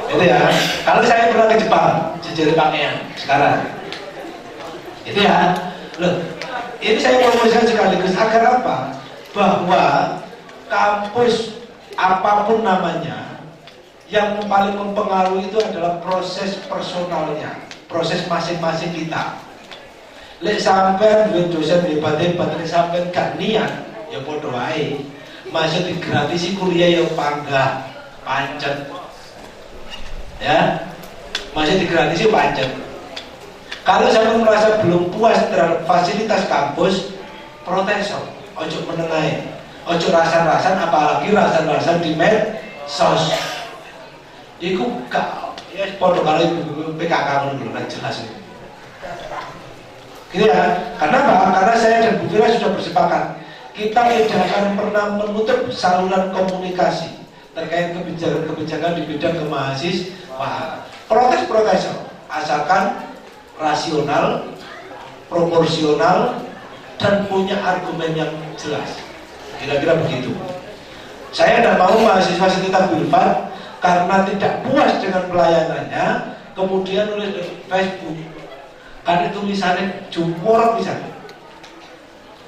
Itu ya. Kalau saya pernah ke Jepang, sejari pakaian sekarang. Itu ya. Loh, ini saya promosikan sekaligus agar apa? Bahwa kampus apapun namanya, yang paling mempengaruhi itu adalah proses personalnya, proses masing-masing kita. Lek sampai duit dosen hebat-hebat, lek sampai gak niat, ya podo wae. Masih digratisi kuliah yang panggah, pancet. Ya, masih digratisi pancet. Kalau saya merasa belum puas terhadap fasilitas kampus, protes. Ojo menengahi, ojo rasan-rasan, apalagi rasan-rasan di medsos. Iku gak, ya podo kalau ibu PKK belum jelas. Gitu ya, karena apa? Karena saya dan Bu Fira sudah bersepakat, kita tidak akan pernah menutup saluran komunikasi terkait kebijakan-kebijakan di bidang kemahasiswaan. Protes-protes, asalkan rasional, proporsional, dan punya argumen yang jelas. Kira-kira begitu. Saya tidak mau mahasiswa sekitar Bilfat karena tidak puas dengan pelayanannya, kemudian nulis di Facebook. Karena tulisannya jumor misalnya,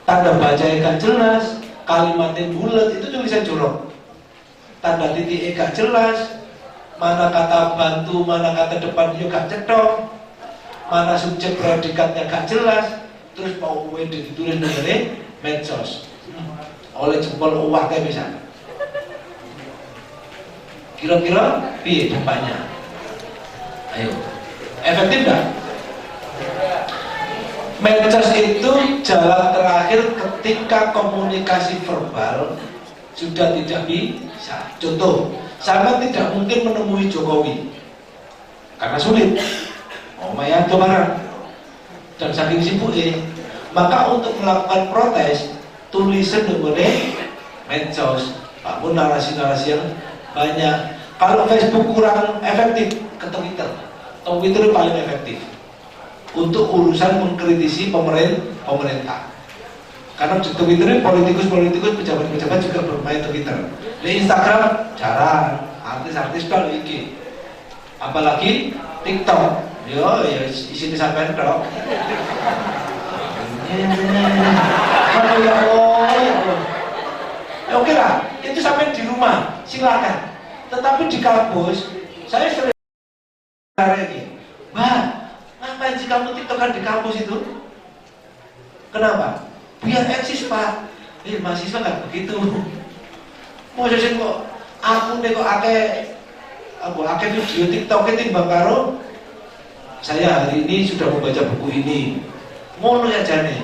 tanda bacanya gak jelas, kalimatnya bulat, itu tulisan jorok. Tanda titiknya gak jelas, mana kata bantu, mana kata depan juga gak cetok, mana subjek predikatnya gak jelas, terus mau ditulis dari medsos oleh jempol uang kayak misalnya. Kira-kira piye depannya? Ayo, efektif gak? Medsos itu jalan terakhir ketika komunikasi verbal sudah tidak bisa. Contoh, saya tidak mungkin menemui Jokowi karena sulit. Maya kemarin dan saking sibuknya, maka untuk melakukan protes tulisan boleh medsos, apapun narasi-narasi yang banyak. Kalau Facebook kurang efektif, ke Twitter. Twitter paling efektif untuk urusan mengkritisi pemerintah. Karena di Twitter ini politikus-politikus, pejabat-pejabat juga bermain Twitter. Di Instagram jarang, artis-artis kalau iki. Apalagi TikTok, yo ya isinya sampai dok. Aduh ya Allah, ya Allah. Ya oke lah, itu sampai di rumah, silakan. Tetapi di kampus, saya sering lagi, Mbak, ngapain sih kamu tiktokan di kampus itu? Kenapa? Biar eksis Pak. Mahasiswa nggak begitu. Mau sih kok, aku deh kok ake video tiktok timbang karo saya hari ini sudah membaca buku ini. Ngono ya jane.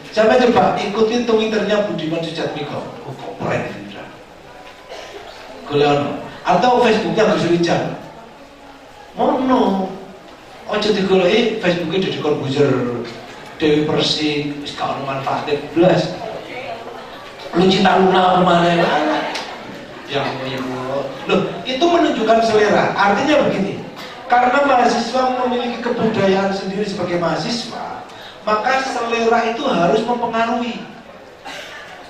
Sampai coba ikutin Twitternya Budiman Sujatmiko. Kok keren itu. Golek atau Facebooknya Gus Rijal. Ngono. Ojo digoleki Facebooknya Deddy Corbuzier, Dewi Persik, wis gak ono manfaate blas. Lu cinta Luna mana? Ya loh, itu menunjukkan selera. Artinya begini, karena mahasiswa memiliki kebudayaan sendiri sebagai mahasiswa, maka selera itu harus mempengaruhi.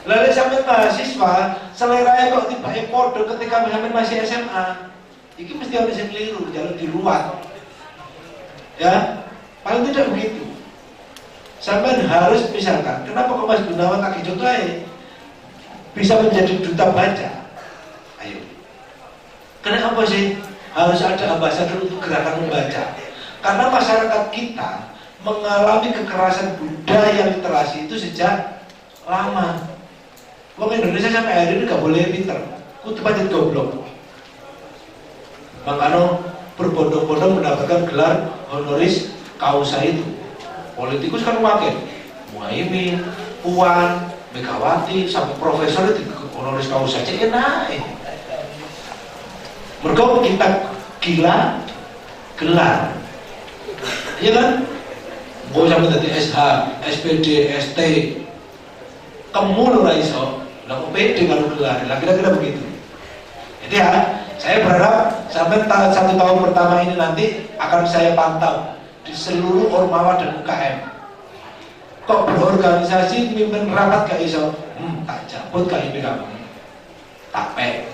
Lalu sampai mahasiswa, seleranya kok tiba podo ketika masih SMA. Ini mesti harus yang keliru, jangan diruat. Ya, paling tidak begitu. Sampai harus misalkan, kenapa kok Mas Gunawan kaki contohnya bisa menjadi duta baca? Ayo. Kenapa sih harus ada ambasador untuk gerakan membaca? Karena masyarakat kita mengalami kekerasan budaya literasi itu sejak lama. Wong Indonesia sampai hari ini gak boleh pinter, kudu pancet goblok. Makanya berbondong-bondong mendapatkan gelar honoris causa itu. Politikus kan wakil, Muhaimin, Puan, Megawati, sampai profesor itu honoris causa aja enak. Mereka kita gila, gelar, iya kan? Mau sampai tadi SH, SPD, ST, kamu lu raiso, lah kok pede kalau gelar, lah kira-kira begitu. Jadi ya, saya berharap sampai 1 tahun pertama ini nanti akan saya pantau di seluruh Ormawa dan UKM. Kok berorganisasi mimpin rapat gak iso? Tak cabut KIP kamu, tak pek.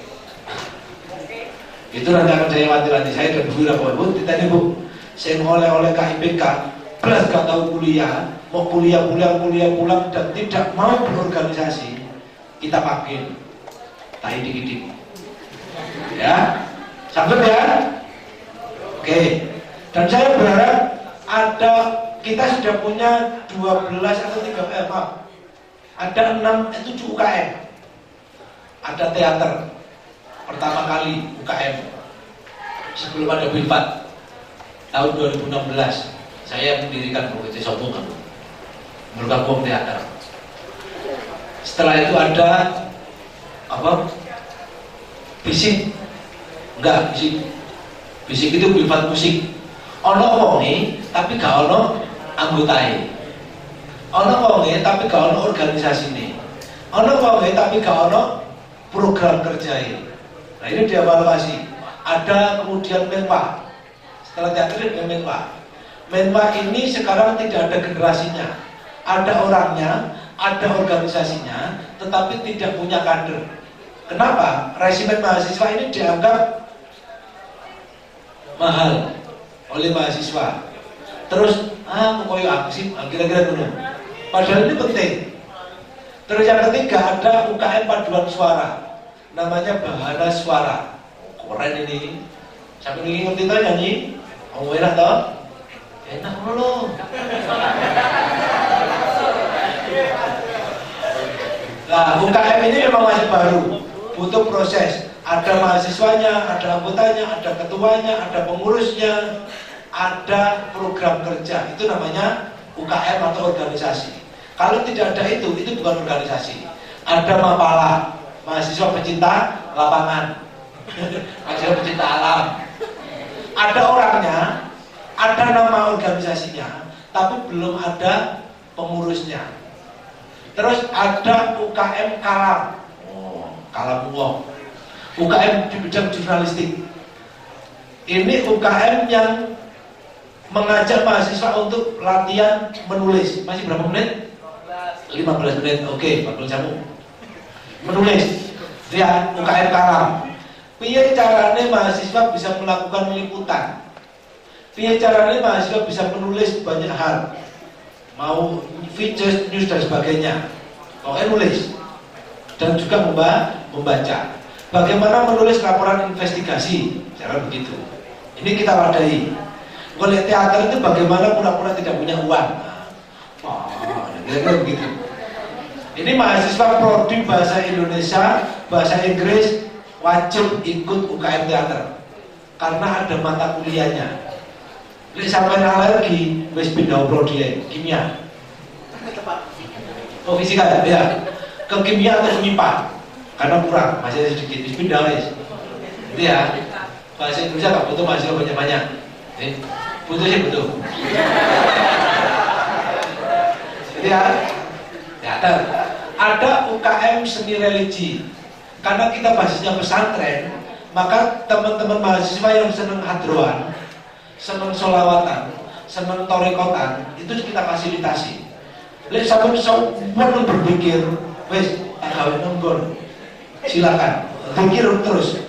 Itu nanti akan saya wanti-wanti, saya dan Bu Ira, Bu, ditanya Bu, saya oleh KIPK, plus gak tahu kuliah, mau kuliah pulang dan tidak mau berorganisasi, kita pakai tai dik-dik. Ya, sampai ya. Oke. Dan saya berharap kita sudah punya 12 atau 3 maaf. Ada 7 UKM. Ada teater. Pertama kali UKM sebelum ada Bilfat tahun 2016 saya mendirikan Bukit Sombong kan bergabung teater. Setelah itu ada bisik itu Bilfat musik. Ono wonge tapi gak ono anggotae. Ono wonge tapi gak ono organisasine. Ono wonge tapi gak ono program kerjae. Nah ini dievaluasi. Ada kemudian Menwa. Setelah teater ada Menwa. Menwa ini sekarang tidak ada generasinya. Ada orangnya, ada organisasinya, tetapi tidak punya kader. Kenapa? Resimen mahasiswa ini dianggap mahal oleh mahasiswa. Terus, pokoknya aku sih, kira-kira dulu. Padahal ini penting. Terus yang ketiga ada UKM paduan suara. Namanya Bahana Suara. Keren ini. Sampai ini ngerti tau nyanyi? Mau enak tau? Enak dulu. Nah, UKM ini memang masih baru, butuh proses. Ada mahasiswanya, ada anggotanya, ada ketuanya, ada pengurusnya, ada program kerja. Itu namanya UKM atau organisasi. Kalau tidak ada itu bukan organisasi. Ada Mapala, mahasiswa pecinta lapangan, mahasiswa pecinta alam. Ada orangnya, ada nama organisasinya, tapi belum ada pengurusnya. Terus ada UKM Kalam, Kalam Wong, UKM di bidang jurnalistik. Ini UKM yang mengajak mahasiswa untuk latihan menulis. Masih berapa menit? 15 menit, oke, bakul jamu. Menulis, ya UKM kalam. Piye carane mahasiswa bisa melakukan liputan? Piye carane mahasiswa bisa menulis banyak hal? Mau features, news dan sebagainya. Pokoknya nulis dan juga membaca. Bagaimana menulis laporan investigasi? Cara begitu. Ini kita wadahi. Oleh teater itu bagaimana pura-pura tidak punya uang. Kira-kira begitu. Ini mahasiswa prodi bahasa Indonesia, bahasa Inggris wajib ikut UKM teater karena ada mata kuliahnya. Lek sampai alergi, wis pindah prodi kimia. Oh fisika ya. Ke kimia atau MIPA karena kurang, masih ada sedikit, wis pindah wis. Itu ya. Bahasa Indonesia gak butuh mahasiswa banyak-banyak. Butuh sih butuh. Jadi ya, teater. Ada UKM seni religi. Karena kita basisnya pesantren, maka teman-teman mahasiswa yang senang hadroan, senang sholawatan, senang torekotan, itu kita fasilitasi. Lek sampai perlu berpikir, wes tak gawe nonggon, silakan pikir terus.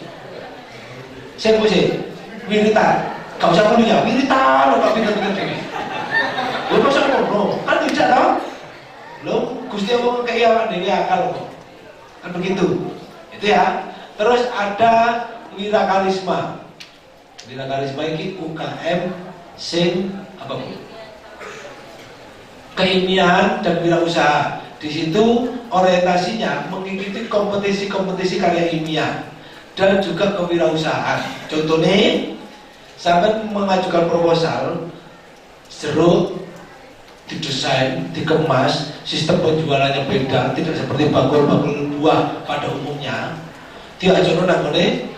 Saya pusing, wiritan, gak usah kuliah, wiritan, lo gak pinter-pinter deh. Lo masa ngono, kan tidak tau? Lo Gusti Allah kayak dewi akal kok, kan begitu. Itu ya. Terus ada wirakarisma. Wirakarisma ini UKM sing apa bu? Keilmiahan dan wirausaha. Di situ orientasinya mengikuti kompetisi-kompetisi karya ilmiah dan juga kewirausahaan. Contohnya, sampai mengajukan proposal, jeruk didesain, dikemas, sistem penjualannya beda, tidak seperti bakul-bakul buah pada umumnya. Diajono nang ngene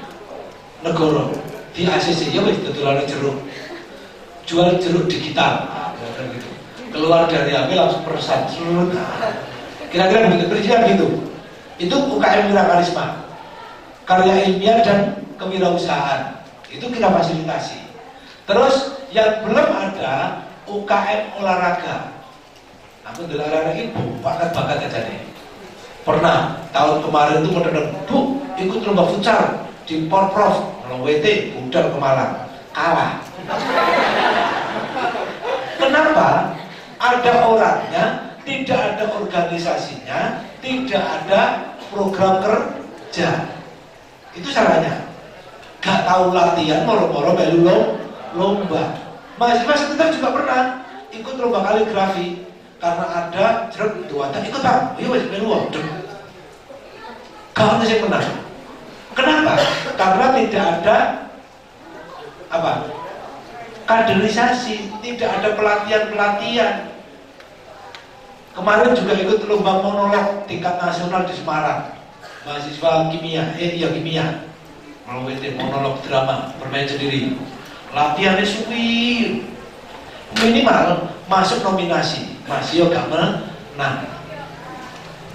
negara, di ACC ya wis dodolane jeruk. Jual jeruk digital. Gitu. Keluar dari HP langsung peresan seluruh. Kira-kira begitu, perincian gitu. Itu UKM wirakarisma. Karya ilmiah dan kewirausahaan. Itu kita fasilitasi. Terus yang belum ada UKM olahraga. Aku udah olahraga ibu, bakat-bakat aja nih. Pernah tahun kemarin itu mendadak, Bu, ikut lomba futsal di Porprov, WT, udah ke Malang, kalah. Kenapa? Ada orangnya, tidak ada organisasinya, tidak ada program kerja. Itu salahnya. Gak tahu latihan, moro-moro melu lomba. Mahasiswa sekitar juga pernah ikut lomba kaligrafi karena ada jeruk itu ada ikut bang, iya wes melu wong. Kalau saya pernah. Kenapa? Karena tidak ada apa? Kaderisasi, tidak ada pelatihan. Kemarin juga ikut lomba monolog tingkat nasional di Semarang. Mahasiswa kimia, kimia. Melalui monolog drama, bermain sendiri. Latihannya suwi, minimal masuk nominasi, masih gak menang.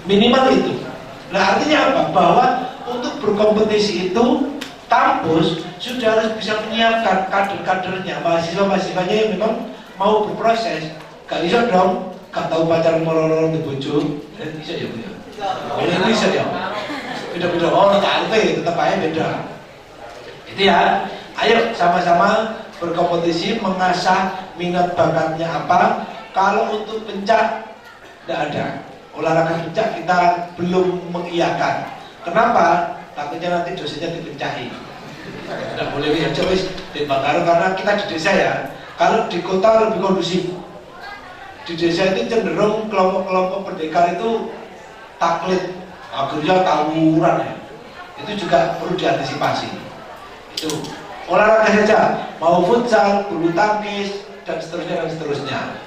Minimal itu. Nah artinya apa? Bahwa untuk berkompetisi itu kampus sudah harus bisa menyiapkan kader-kadernya, mahasiswa-mahasiswanya yang memang mau berproses. Gak bisa dong, gak tahu pacaran molor-molor di bojo. Bisa ya bu ya? Ini bisa ya? Beda-beda, oh nanti tetap aja beda. Itu ya. Ayo sama-sama berkompetisi, mengasah minat bakatnya apa. Kalau untuk pencak, tidak ada. Olahraga pencak kita belum mengiyakan. Kenapa? Takutnya nanti dosennya dipencahi. Tidak boleh aja wis di Bangkaro karena kita di desa ya. Kalau di kota lebih kondusif. Di desa itu cenderung kelompok-kelompok pendekar itu taklid, akhirnya tawuran ya. Itu juga perlu diantisipasi. Itu olahraga saja, mau futsal, bulu tangkis, dan seterusnya.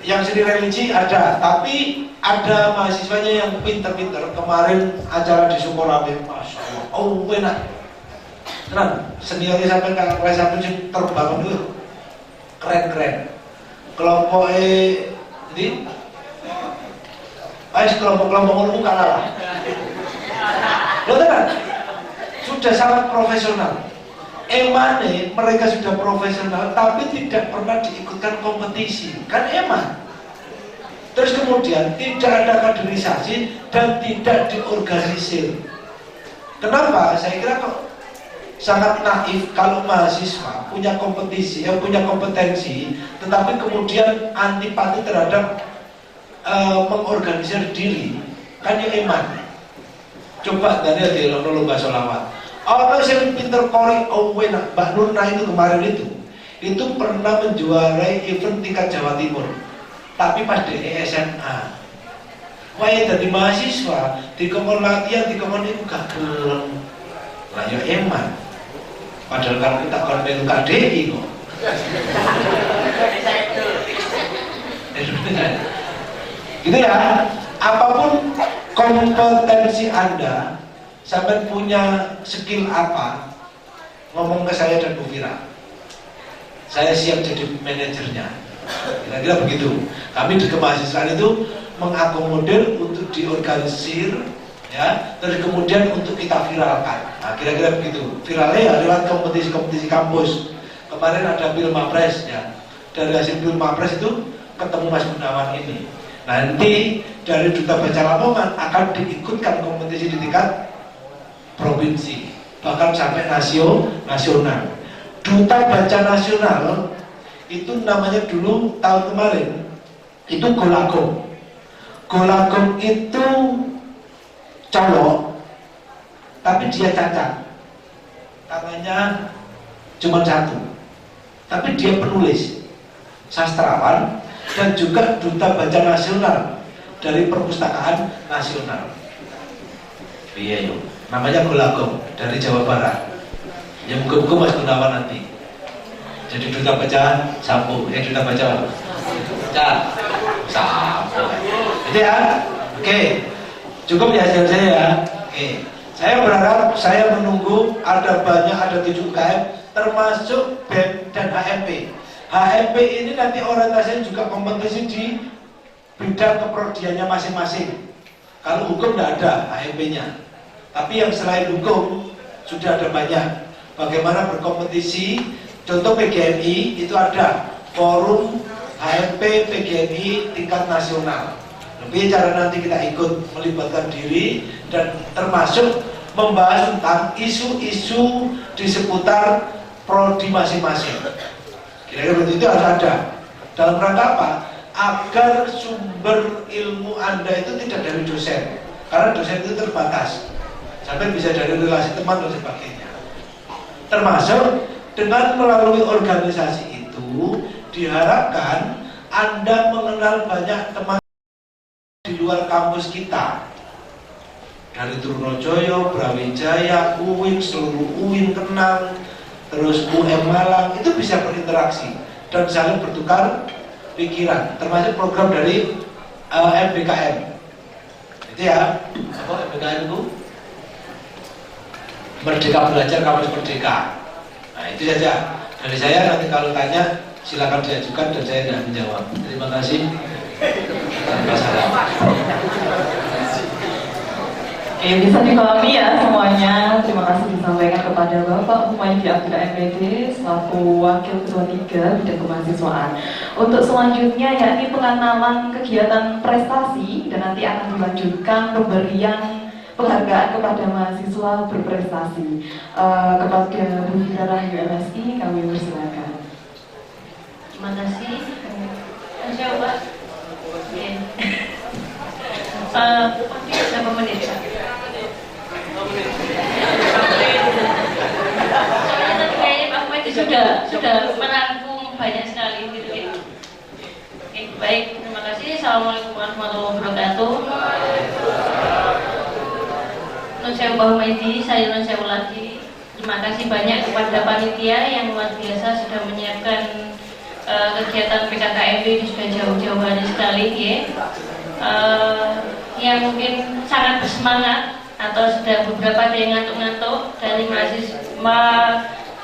Yang seni religi ada, tapi ada mahasiswanya yang pinter-pinter. Kemarin acara di Sukoramil, masya Allah, oh enak. Tenang, seniornya sampai kelas sampai terbang dulu, keren. Kelompok ini, kelompok-kelompok umum kalah. Lo tenang. Sudah sangat profesional. Emane mereka sudah profesional tapi tidak pernah diikutkan kompetisi. Kan eman. Terus kemudian tidak ada kaderisasi dan tidak diorganisir. Kenapa? Saya kira kok sangat naif kalau mahasiswa punya kompetisi, punya kompetensi, tetapi kemudian antipati terhadap mengorganisir diri. Kan ya iman. Coba dari di lomba sholawat. Orang yang pinter kori Owen, Mbak Nurna itu kemarin itu pernah menjuarai event tingkat Jawa Timur. Tapi pas di SMA, wah dari mahasiswa dikongkon latihan, dikongkon itu gak gelem. Lah ya eman. Padahal kalau kita konten KDI kok. Gitu ya. Apapun kompetensi Anda, sampai punya skill apa, ngomong ke saya dan Bu Fira. Saya siap jadi manajernya. Kira-kira begitu. Kami di kemahasiswaan itu mengakomodir untuk diorganisir, ya, terus kemudian untuk kita viralkan. Nah, kira-kira begitu. Viralnya ya lewat kompetisi-kompetisi kampus. Kemarin ada Pilmapres, ya. Dari hasil Pilmapres itu ketemu Mas Gunawan ini. Nanti dari Duta Baca Lamongan akan diikutkan kompetisi di tingkat provinsi, bahkan sampai nasional. Duta Baca Nasional itu namanya dulu tahun kemarin itu Golagong. Golagong itu cowok tapi dia cacat, tangannya cuma satu, tapi dia penulis, sastrawan, dan juga Duta Baca Nasional dari Perpustakaan Nasional. Iya, namanya Golagong dari Jawa Barat. Yang buku Mas Gunawan nanti jadi Duta Baca Sapu, Duta Baca Sapu. Itu ya. Oke. Cukup ya hasil saya ya. Oke. Saya berharap, saya menunggu ada 7 UKM termasuk BEM dan HMP. HMP ini nanti orientasinya juga kompetisi di bidang keprodiannya masing-masing. Kalau hukum tidak ada HMP-nya. Tapi yang selain hukum sudah ada banyak. Bagaimana berkompetisi, contoh PGMI itu ada forum HMP PGMI tingkat nasional. Lebih cara nanti kita ikut melibatkan diri dan termasuk membahas tentang isu-isu di seputar prodi masing-masing. Kira-kira begitu itu harus ada. Dalam rangka apa? Agar sumber ilmu Anda itu tidak dari dosen, karena dosen itu terbatas. Sampai bisa dari relasi teman dan sebagainya. Termasuk dengan melalui organisasi itu diharapkan Anda mengenal banyak teman di luar kampus kita, dari Trunojoyo, Brawijaya, UIN, seluruh UIN kenal, terus UM Malang, itu bisa berinteraksi dan saling bertukar pikiran, termasuk program dari MBKM. Itu ya, apa MBKM itu? Merdeka Belajar Kampus Merdeka. Nah itu saja dari saya. Nanti kalau tanya silakan diajukan dan saya tidak menjawab. Terima kasih. Tanpa salam. Oke, bisa dipahami ya semuanya. Terima kasih disampaikan kepada Bapak Humaydi Abdullah MPD selaku Wakil Ketua 3 Bidang Kemahasiswaan. Untuk selanjutnya yakni pengenalan kegiatan prestasi dan nanti akan dilanjutkan pemberian penghargaan kepada mahasiswa berprestasi. Kepada Bu Fira UMSI kami persilakan. Terima kasih. Siapa? Berapa menit? Kayaknya Pak Medi sudah merangkum banyak sekali gitu. Oke, baik, terima kasih. Assalamualaikum warahmatullahi wabarakatuh. Nun sewu Mbah Medi, saya nun sewu lagi. Terima kasih banyak kepada panitia yang luar biasa sudah menyiapkan kegiatan PKKMB ini sudah jauh-jauh hari sekali ya. Yang mungkin sangat bersemangat atau sudah beberapa ada yang ngantuk-ngantuk dari mahasiswa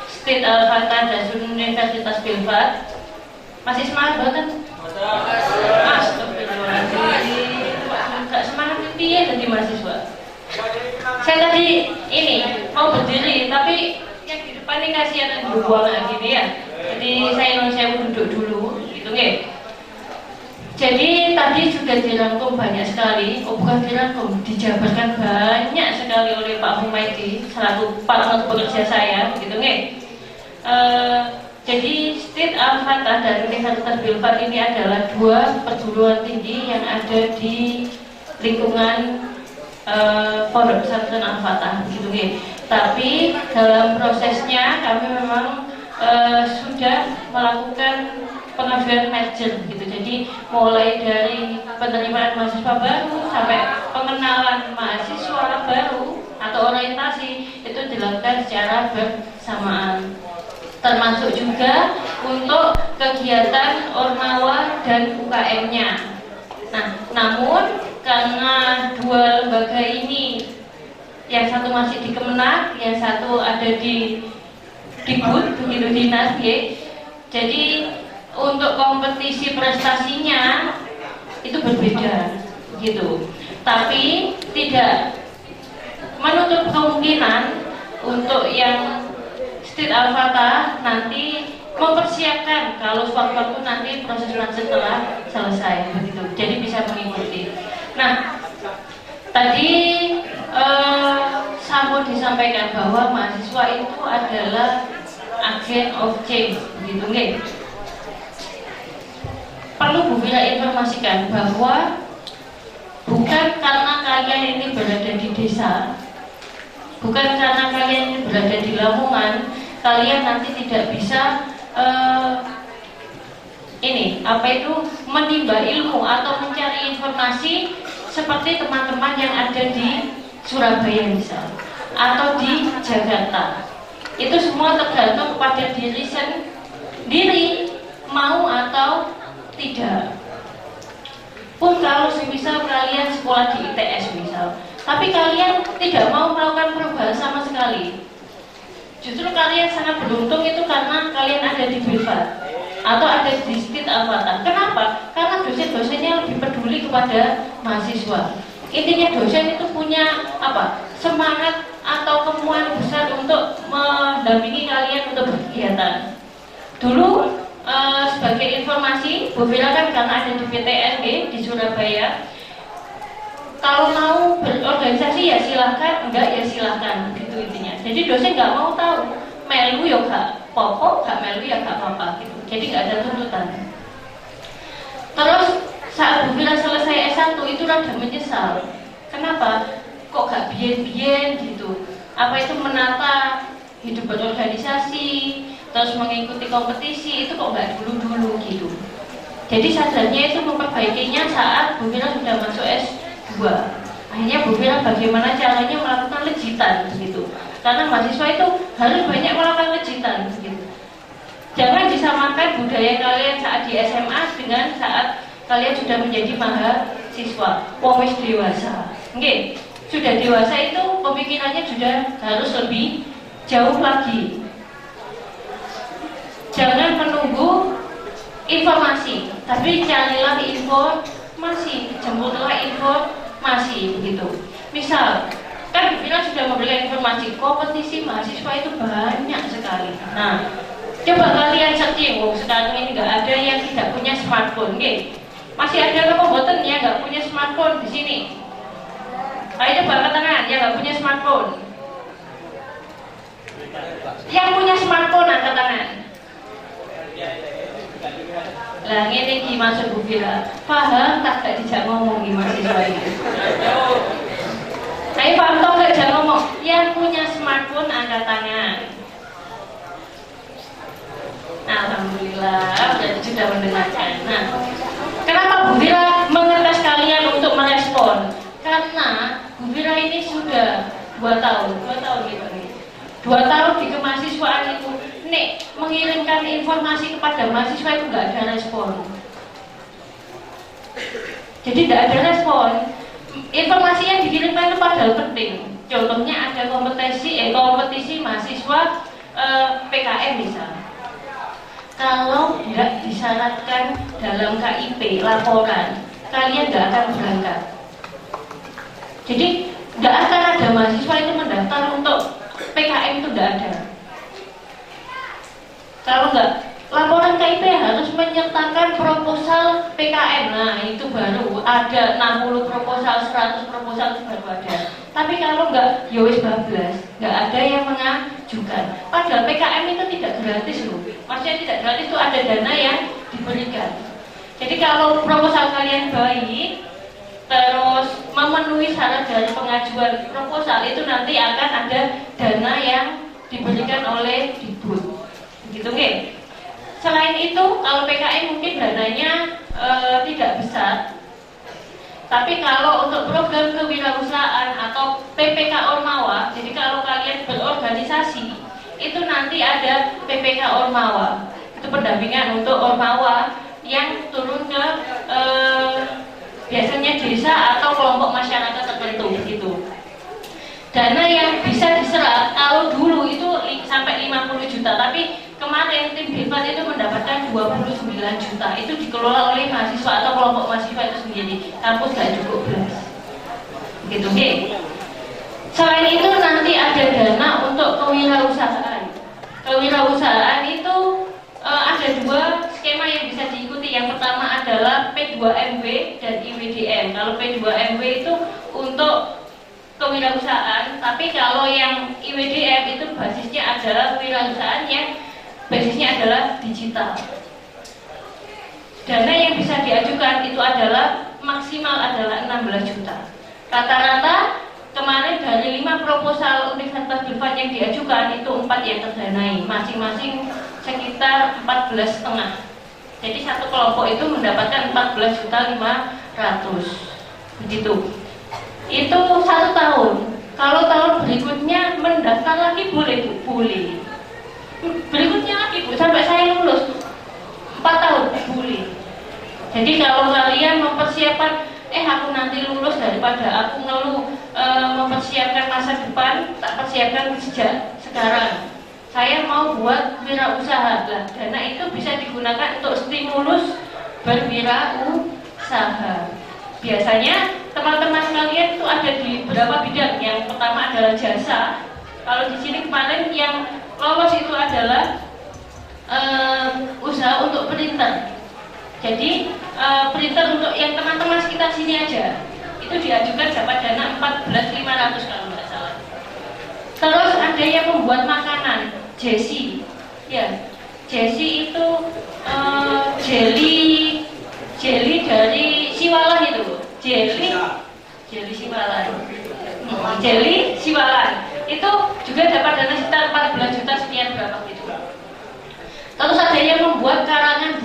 State Al-Fatah dan Universitas Bilfat. Masih semangat banget? Astagfirullahaladzim, gak semangat itu ya jadi mahasiswa. Saya tadi ini mau berdiri tapi yang di depan ini kasihan dan berbuang gitu ya. Jadi saya non sewu duduk dulu gitu nggih. Jadi tadi sudah dirangkum banyak sekali, bukan dirangkum, dijabarkan banyak sekali oleh Pak Humaydi selaku partner bekerja saya, begitu nggih. Jadi Stit Al-Fatah dan Universitas Bilfat ini adalah dua perguruan tinggi yang ada di lingkungan Pondok Pesantren Al-Fatah, begitu nggih. Tapi dalam prosesnya kami memang sudah melakukan pengajuan merger gitu. Jadi mulai dari penerimaan mahasiswa baru sampai pengenalan mahasiswa baru atau orientasi itu dilakukan secara bersamaan. Termasuk juga untuk kegiatan Ormawa dan UKM-nya. Nah, namun karena dua lembaga ini, yang satu masih di Kemenak, yang satu ada di Dikbud, begitu dinas, ya. Jadi untuk kompetisi prestasinya itu berbeda, gitu. Tapi tidak menutup kemungkinan untuk yang Stit Al-Fatah nanti mempersiapkan kalau sewaktu-waktu nanti proses lanjut telah selesai, begitu. Jadi bisa mengikuti. Nah, tadi Sampo disampaikan bahwa mahasiswa itu adalah agent of change, begitu nggih. Perlu Bu Vira informasikan bahwa bukan karena kalian ini berada di desa, bukan karena kalian ini berada di Lamongan, kalian nanti tidak bisa menimba ilmu atau mencari informasi seperti teman-teman yang ada di Surabaya misal atau di Jakarta. Itu semua tergantung kepada diri sendiri mau atau tidak. Pun kalau semisal kalian sekolah di ITS misal, tapi kalian tidak mau melakukan perubahan sama sekali, justru kalian sangat beruntung itu karena kalian ada di Bilfat atau ada di Stit Al-Fatah. Kenapa? Karena dosen-dosennya lebih peduli kepada mahasiswa. Intinya dosen itu punya semangat atau kemauan besar untuk mendampingi kalian untuk berkegiatan. Dulu sebagai informasi, Bu Vira kan karena ada di PTSB di Surabaya, kalau mau berorganisasi ya silahkan, enggak ya silahkan, gitu intinya. Jadi dosen nggak mau tahu, melu ya gak popo, gak melu ya gak apa-apa, gitu. Jadi nggak ada tuntutan. Terus saat Bu Vira selesai S1 itu rada menyesal. Kenapa? Kok gak bien-bien gitu? Apa itu menata hidup berorganisasi, terus mengikuti kompetisi, itu kok nggak dulu-dulu gitu. Jadi sadarnya itu memperbaikinya saat Bu Vira sudah masuk S2. Akhirnya Bu Vira bagaimana caranya melakukan lejitan gitu. Karena mahasiswa itu harus banyak melakukan lejitan gitu. Jangan disamakan budaya kalian saat di SMA dengan saat kalian sudah menjadi mahasiswa. Wong wis dewasa. Nggih, sudah dewasa itu pemikirannya sudah harus lebih jauh lagi. Jangan menunggu informasi, tapi carilah informasi, jemputlah informasi begitu. Misal, kan Vira sudah memberikan informasi kompetisi mahasiswa itu banyak sekali. Nah, coba kalian searching, sekarang ini nggak ada yang tidak punya smartphone, okay? Masih ada apa boten yang nggak punya smartphone di sini? Ayo coba angkat tangan yang nggak punya smartphone. Yang punya smartphone angkat tangan. Lah ini dimaksud Bu Vira. Paham tak dijak ngomong gimana mahasiswa ini. Ayo paham toh gak dijak ngomong. Yang punya smartphone angkat tangan. Alhamdulillah berarti sudah mendengarkan. Nah, kenapa Bu Vira mengetes kalian untuk merespon? Karena Bu Vira ini sudah 2 tahun gitu nih. 2 tahun di kemahasiswaan itu, nek mengirimkan informasi kepada mahasiswa itu nggak ada respon. Jadi tidak ada respon. Informasi yang dikirimkan itu padahal penting. Contohnya ada kompetisi mahasiswa PKM misal. Kalau tidak disyaratkan dalam KIP laporan, kalian nggak akan berangkat. Jadi nggak akan ada mahasiswa itu mendaftar untuk PKM, itu nggak ada. Kalau nggak laporan KIP harus menyertai menyertakan proposal PKM. Nah itu baru ada 60 proposal, 100 proposal itu baru ada. Tapi kalau nggak, ya wis bablas, nggak ada yang mengajukan. Padahal PKM itu tidak gratis loh. Maksudnya tidak gratis itu ada dana yang diberikan. Jadi kalau proposal kalian baik, terus memenuhi syarat dari pengajuan proposal, itu nanti akan ada dana yang diberikan oleh Dikbud. Gitu nggih. Selain itu, kalau PKM mungkin dananya tidak besar. Tapi kalau untuk program kewirausahaan atau PPK Ormawa, jadi kalau kalian berorganisasi, itu nanti ada PPK Ormawa. Itu pendampingan untuk Ormawa yang turun ke biasanya desa atau kelompok masyarakat tertentu gitu. Dana yang bisa diserap kalau dulu itu sampai 50 juta, tapi kemarin tim Debat itu mendapatkan 29 juta. Itu dikelola oleh mahasiswa atau kelompok mahasiswa itu sendiri. Kampus gak cukup belas. Gitu, oke. Selain itu nanti ada dana untuk kewirausahaan. Kewirausahaan itu ada dua skema yang bisa diikuti. Yang pertama adalah P2MW dan IWDM. Kalau P2MW itu untuk kewirausahaan, tapi kalau yang IWDM itu basisnya adalah kewirausahaan yang basisnya adalah digital. Dana yang bisa diajukan itu adalah maksimal adalah 16 juta. Rata-rata kemarin dari 5 proposal Universitas Bilfat yang diajukan itu 4 yang terdanai, masing-masing sekitar 14,5. Jadi satu kelompok itu mendapatkan 14.500.000. Begitu. Itu 1 tahun. Kalau tahun berikutnya mendaftar lagi boleh Bu? Boleh. Berikutnya lagi Bu, sampai saya lulus 4 tahun boleh. Jadi kalau kalian mempersiapkan, aku nanti lulus daripada aku ngeluh mempersiapkan masa depan, tak persiapkan sejak sekarang. Saya mau buat wirausaha. Lah, dana itu bisa digunakan untuk stimulus berwirausaha. Biasanya teman-teman kalian itu ada di beberapa bidang. Yang pertama adalah jasa. Kalau di sini kemarin yang lolos itu adalah usaha untuk printer. Jadi printer untuk yang teman-teman sekitar sini aja itu diajukan dapat dana 14.500 kalau nggak salah. Terus ada yang membuat makanan, Jesi, ya Jesi itu jelly dari Siwalan itu, jelly Siwalan, jelly Siwalan itu juga dapat dana sekitar 14 juta sekian berapa gitu. Terus ada yang membuat karangan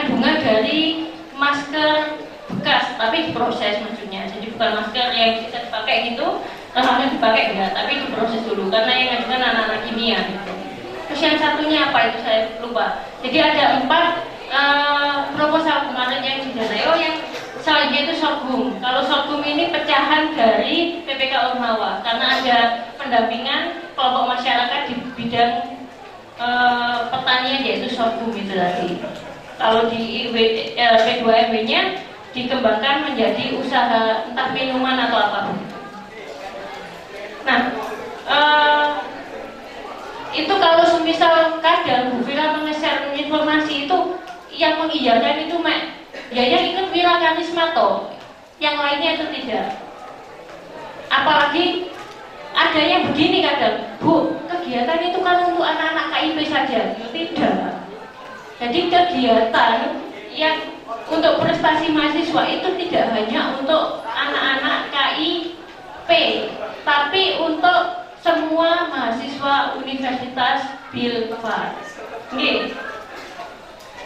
bunga dari masker bekas, tapi diproses maksudnya. Jadi bukan masker yang bisa dipakai gitu, langsung dipakai enggak, tapi diproses dulu karena yang ngajukan anak-anak kimia gitu. Terus yang satunya apa itu saya lupa. Jadi ada 4 proposal kemarin yang didanai. Oh, yang selanjutnya itu sorghum. Kalau sorghum ini pecahan dari PPK Ormawa karena ada pendampingan kelompok masyarakat di bidang pertanian, yaitu sorghum itu tadi. Kalau di P2MW-nya dikembangkan menjadi usaha entah minuman atau apapun. Nah, itu kalau semisal kadang Bu Vira mengeser informasi itu yang mengiyakan itu yang ikut Vira Karismato, yang lainnya itu tidak. Apalagi ada yang begini kadang, Bu, kegiatan itu kan untuk anak-anak KIP saja. Tidak. Jadi kegiatan yang untuk prestasi mahasiswa itu tidak hanya untuk anak-anak KIP, tapi untuk semua mahasiswa Universitas Bilfat. Oke.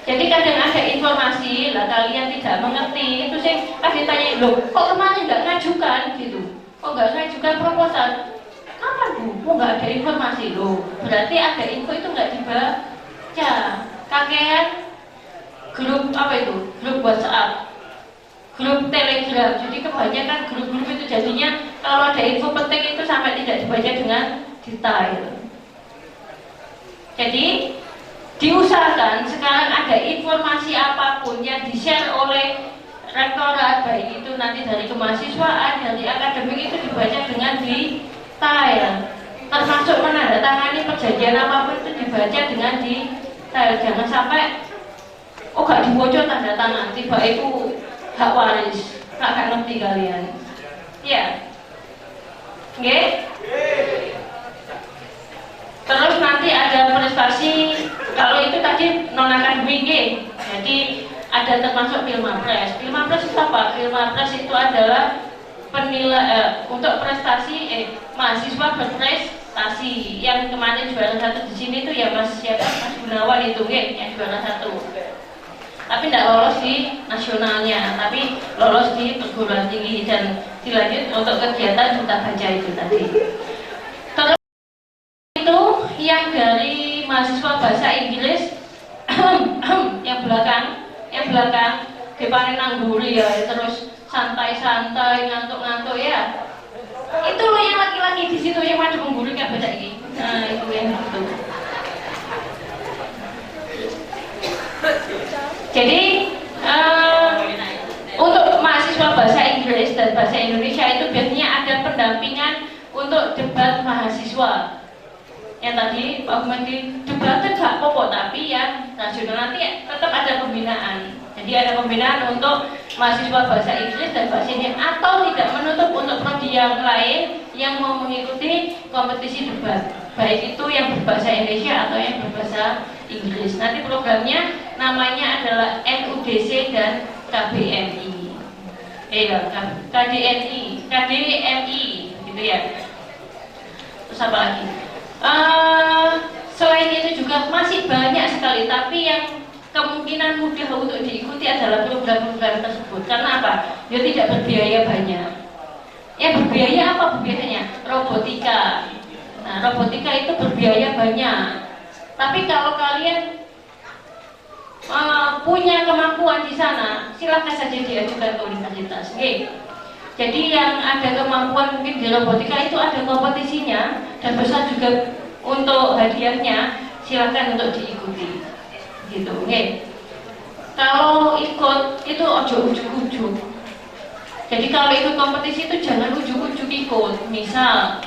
Jadi kadang ada informasi lah kalian tidak mengerti, itu saya kasih tanya, loh kok kemarin nggak ngajukan gitu, kok nggak ngajukan proposal? Kapan Bu? Kok nggak ada informasi? Loh berarti ada info itu nggak dibaca. Kakean grup apa itu? Grup WhatsApp, grup Telegram. Jadi kebanyakan grup-grup itu jadinya kalau ada info penting itu sampai tidak dibaca dengan detail. Jadi diusahakan sekarang ada informasi apapun yang di-share oleh rektorat, baik itu nanti dari kemahasiswaan, dari akademik, itu dibaca dengan detail. Termasuk menandatangani perjanjian apapun itu dibaca dengan detail. Jangan sampai gak diwocok tanda tangan, tiba itu hak waris, gak ngerti kalian. Ya, oke. Terus nanti ada prestasi, kalau itu tadi non akademik, jadi ada termasuk Filmapres. Filmapres itu apa? Filmapres itu adalah untuk prestasi mahasiswa berprestasi. Yang kemarin juara 1 di sini tuh ya Mas Gunawan itu yang juara 1. Tapi tidak lolos di nasionalnya, tapi lolos di perguruan tinggi dan dilanjut untuk kegiatan duta baca itu tadi. Terus itu yang dari mahasiswa bahasa Inggris yang belakang depan nangguri ya, terus santai-santai ngantuk-ngantuk ya. Itu loh yang laki-laki di situ yang maju mengguri kayak beda ini. Nah itu yang itu. Jadi untuk mahasiswa bahasa Inggris dan bahasa Indonesia itu biasanya ada pendampingan untuk debat mahasiswa. Yang tadi Pak Bupati debatnya gak pokok, tapi yang nasional nanti tetap ada pembinaan. Jadi ada pembinaan untuk mahasiswa bahasa Inggris dan bahasa Indonesia, atau tidak menutup untuk prodi yang lain yang mau mengikuti kompetisi debat, baik itu yang berbahasa Indonesia atau yang berbahasa Inggris. Nanti programnya namanya adalah NUDC dan KBMI. KDMI gitu ya. Terus apa lagi? Selain itu juga masih banyak sekali, tapi yang kemungkinan mudah untuk diikuti adalah program-program tersebut. Karena apa? Dia tidak berbiaya banyak. Yang berbiaya apa biasanya? Robotika. Nah, robotika itu berbiaya banyak. Tapi kalau kalian punya kemampuan di sana, silakan saja diajukan ke universitas. Okay. Jadi yang ada kemampuan mungkin di robotika itu ada kompetisinya dan besar juga untuk hadiahnya, silakan untuk diikuti. Gitu, okay. Kalau ikut itu ojo ujuk-ujuk. Jadi kalau ikut kompetisi itu jangan ujuk-ujuk ikut. Misal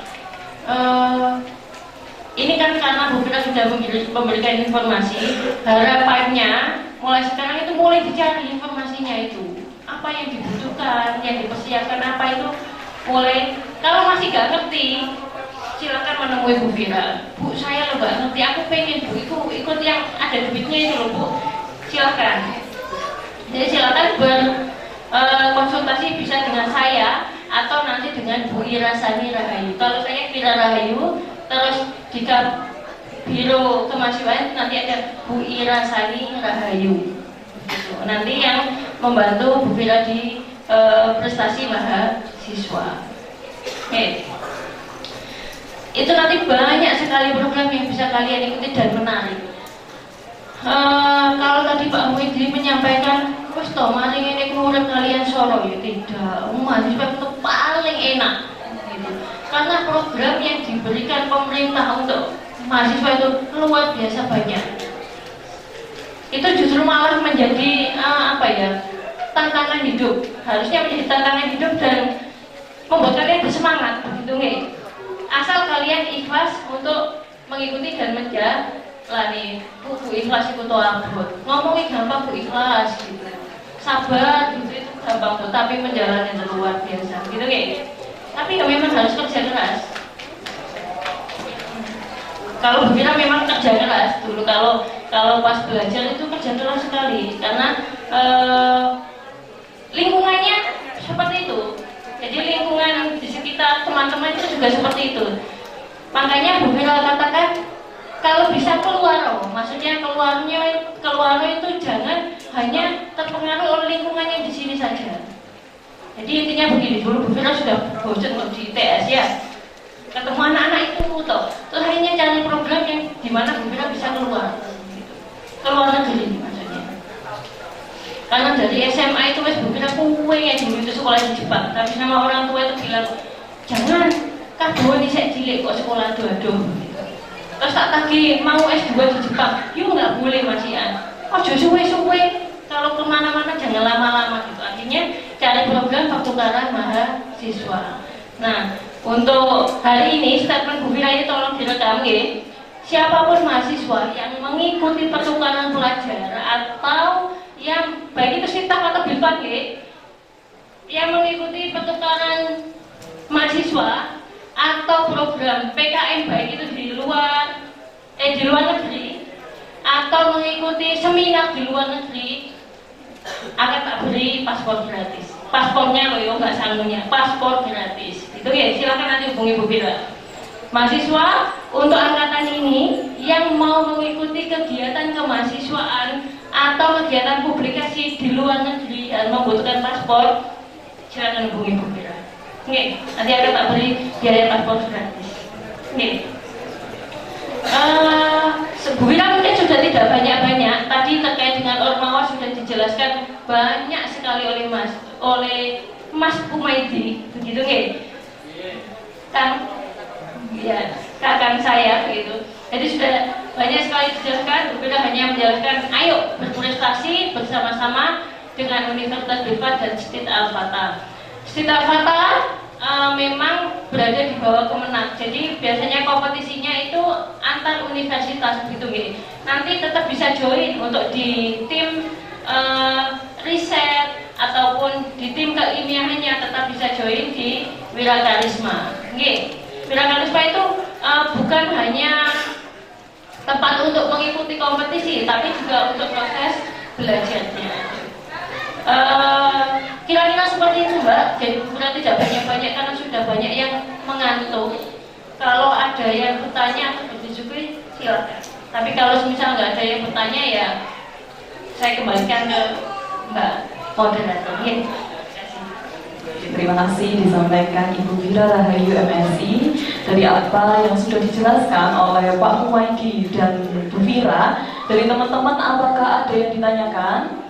ini kan karena Bupira sudah memberikan informasi, harapannya mulai sekarang itu mulai dicari informasinya itu. Apa yang dibutuhkan, yang dipersiapkan apa itu mulai. Kalau masih gak ngerti, silakan menemui Bu Vira. Bu, saya lo gak ngerti, aku pengen Bu ikut yang ada duitnya itu loh Bu. Silakan. Jadi silakan berkonsultasi bisa dengan saya atau nanti dengan Bu Ira Sani Rahayu. Kalau saya Vira Rahayu, terus jika Biro Kemahasiswaan nanti ada Bu Ira Sani Rahayu. Nanti yang membantu Bu Vira di prestasi mahasiswa. Oke. Itu nanti banyak sekali program yang bisa kalian ikuti dan menarik. Kalau tadi Pak Muhyiddin menyampaikan, wes toh mari ini kemudian kalian soro ya tidak. Mahasiswa itu paling enak. Gitu. Karena program yang diberikan pemerintah untuk mahasiswa itu luar biasa banyak. Itu justru malah menjadi tantangan hidup. Harusnya menjadi tantangan hidup dan membuat kalian bersemangat, begitu nggih? Asal kalian ikhlas untuk mengikuti dan menjalani. Bu ikhlas itu abot. Ngomongin gampang Bu ikhlas gitu. Sabar gitu itu gampang Bu, tapi menjalani itu luar biasa, gitu nggih? Tapi ya memang harus kerja keras. Kalau Bupira memang kerja keras dulu, kalau pas belajar itu kerja keras sekali karena lingkungannya seperti itu. Jadi lingkungan di sekitar teman-teman itu juga seperti itu. Makanya Bupira katakan kalau bisa keluar, maksudnya keluar itu jangan hanya terpengaruh oleh lingkungan yang di sini saja. Jadi intinya begini, dulu Bupira sudah bosan di ITS ya. Ketemu anak-anak itu toh, terus akhirnya cari program yang dimana Bupira bisa keluar negeri maksudnya. Karena dari SMA itu wes Bupira kuwe yang dulu itu sekolah di Jepang, tapi sama orang tua itu bilang jangan kabur nih saya cilik kok sekolah aduh. Terus tak tagih mau S2 di Jepang, yuk nggak boleh masihan. Suwe-suwe kalau kemana-mana jangan lama-lama gitu. Artinya cari program pertukaran mahasiswa. Nah, untuk hari ini statement Bupira ini tolong direkam ya. siapapun mahasiswa yang mengikuti pertukaran pelajar atau yang baik itu sitaf atau bilpan yang mengikuti pertukaran mahasiswa atau program PKM baik itu di luar negeri atau mengikuti seminar di luar negeri akan tak beri paspor gratis. Paspornya loh ya, nggak sanggungnya, paspor gratis. Itu ya, silakan nanti hubungi Bu Bira. Mahasiswa untuk angkatan ini yang mau mengikuti kegiatan kemahasiswaan atau kegiatan publikasi di luar negeri dan membutuhkan paspor, silakan hubungi Bu Bira. Oke, nanti akan tak beri biaya paspor gratis. Oke. Bu Bira mungkin sudah tidak banyak-banyak. Tadi terkait dengan Ormawa sudah dijelaskan banyak sekali oleh Mas Humaydi, begitu nggih? Kan ya, kakak saya begitu. Jadi sudah banyak sekali dijelaskan. Bu Bira hanya menjelaskan, ayo berprestasi bersama-sama dengan Universitas Bilfat dan Stid Al-Fatah. Stid Al-Fatah memang berada di bawah Kemenag. Jadi biasanya kompetisinya itu antar universitas begitu nih. Nanti tetap bisa join untuk di tim riset ataupun di tim keilmiahannya, tetap bisa join di Wirakarisma. Nggih. Wirakarisma itu bukan hanya tempat untuk mengikuti kompetisi, tapi juga untuk proses belajarnya. Kira-kira seperti itu Mbak. Jadi bukan tidak banyak-banyak karena sudah banyak yang mengantuk. Kalau ada yang bertanya atau berdiskusi silakan. Tapi kalau misal nggak ada yang bertanya ya saya kembalikan ke Mbak moderator. Terima kasih disampaikan Ibu Bira Rahayu MSI. Dari apa yang sudah dijelaskan oleh Pak Humaydi dan Bu Bira, dari teman-teman apakah ada yang ditanyakan?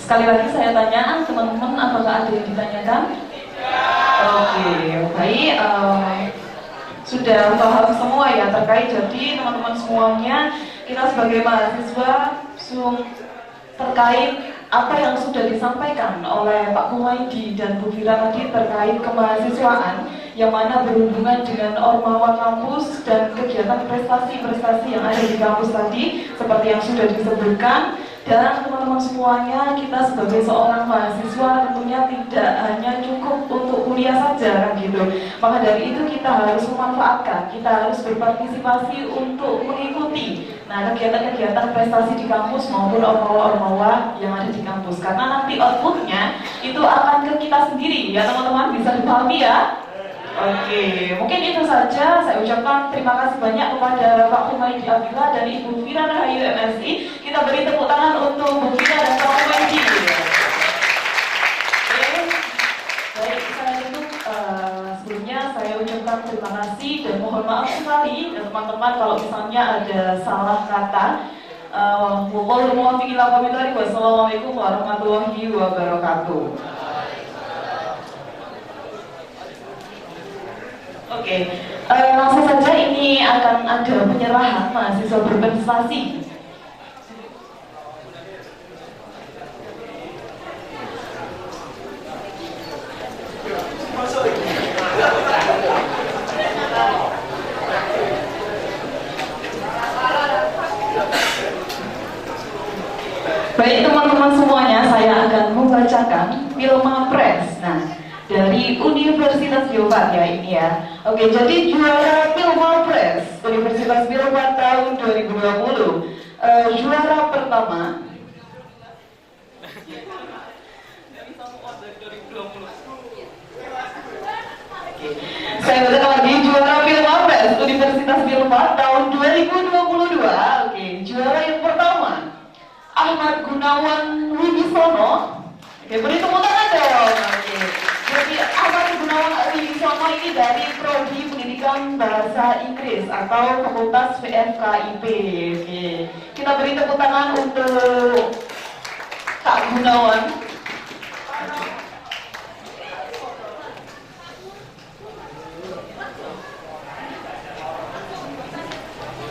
Sekali lagi saya tanya, teman-teman apakah ada yang ditanyakan? Oke, baik. Sudah paham semua ya terkait. Jadi teman-teman semuanya, kita sebagai mahasiswa terkait apa yang sudah disampaikan oleh Pak Humaydi dan Bu Bira tadi terkait kemahasiswaan yang mana berhubungan dengan Ormawa kampus dan kegiatan prestasi-prestasi yang ada di kampus tadi seperti yang sudah disebutkan. Dan teman-teman semuanya, kita sebagai seorang mahasiswa tentunya tidak hanya cukup untuk kuliah saja kan gitu. Maka dari itu kita harus memanfaatkan, kita harus berpartisipasi untuk mengikuti kegiatan-kegiatan prestasi di kampus maupun ormawa-ormawa yang ada di kampus. Karena nanti outputnya itu akan ke kita sendiri ya teman-teman, bisa dipahami ya. Oke, mungkin itu saja. Saya ucapkan terima kasih banyak kepada Pak Humaydi Abdillah dan Ibu Bira Rahayu MSI. Kita beri tepuk tangan untuk Bu Bira dan Pak Humaydi. Oke, baik, saya tutup. Sebelumnya saya ucapkan terima kasih dan mohon maaf sekali dan teman-teman kalau misalnya ada salah kata. Wassalamualaikum warahmatullahi wabarakatuh. Oke, langsung saja ini akan ada penyerahan mahasiswa berprestasi. Baik teman-teman semuanya, saya akan membacakan Pilmapres. Dari Universitas Bilfat ya ini ya. Oke, jadi juara Pilmapres Universitas Bilfat tahun 2020. Juara pertama. Saya bacakan lagi, juara Pilmapres Universitas Bilfat tahun 2022. Oke, juara yang pertama Ahmad Gunawan Wibisono. Oke, beri tepuk tangan dong. Oke. Jadi Ahmad Gunawan Wibisono ini dari Prodi Pendidikan Bahasa Inggris atau Fakultas VFKIP. Oke. Kita beri tepuk tangan untuk Kak Gunawan.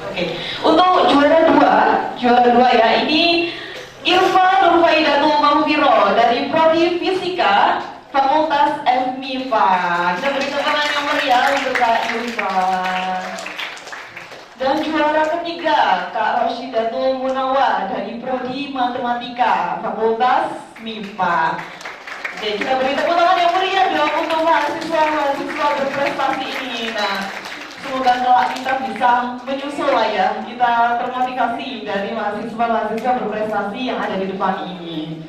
Oke. Untuk juara dua ya, ini Irfa Nurfaidatul Mahfiro dari Prodi Fisika Fakultas FMIPA. Kita beri tepuk tangan yang meriah sekali untuk Kak Yulfa. Dan juara ketiga, Kak Roshidatul Munawar dari Prodi Matematika, Fakultas MIPA. Oke, kita beri tepuk tangan yang meriah dong untuk mahasiswa berprestasi ini. Nah, semoga kelak kita bisa menyusul lah ya, kita termotivasi dari mahasiswa berprestasi yang ada di depan ini.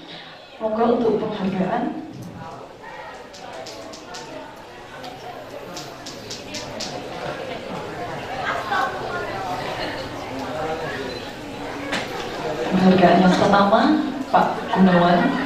Monggo untuk penghargaan. Penghargaan yang pertama, Pak Gunawan.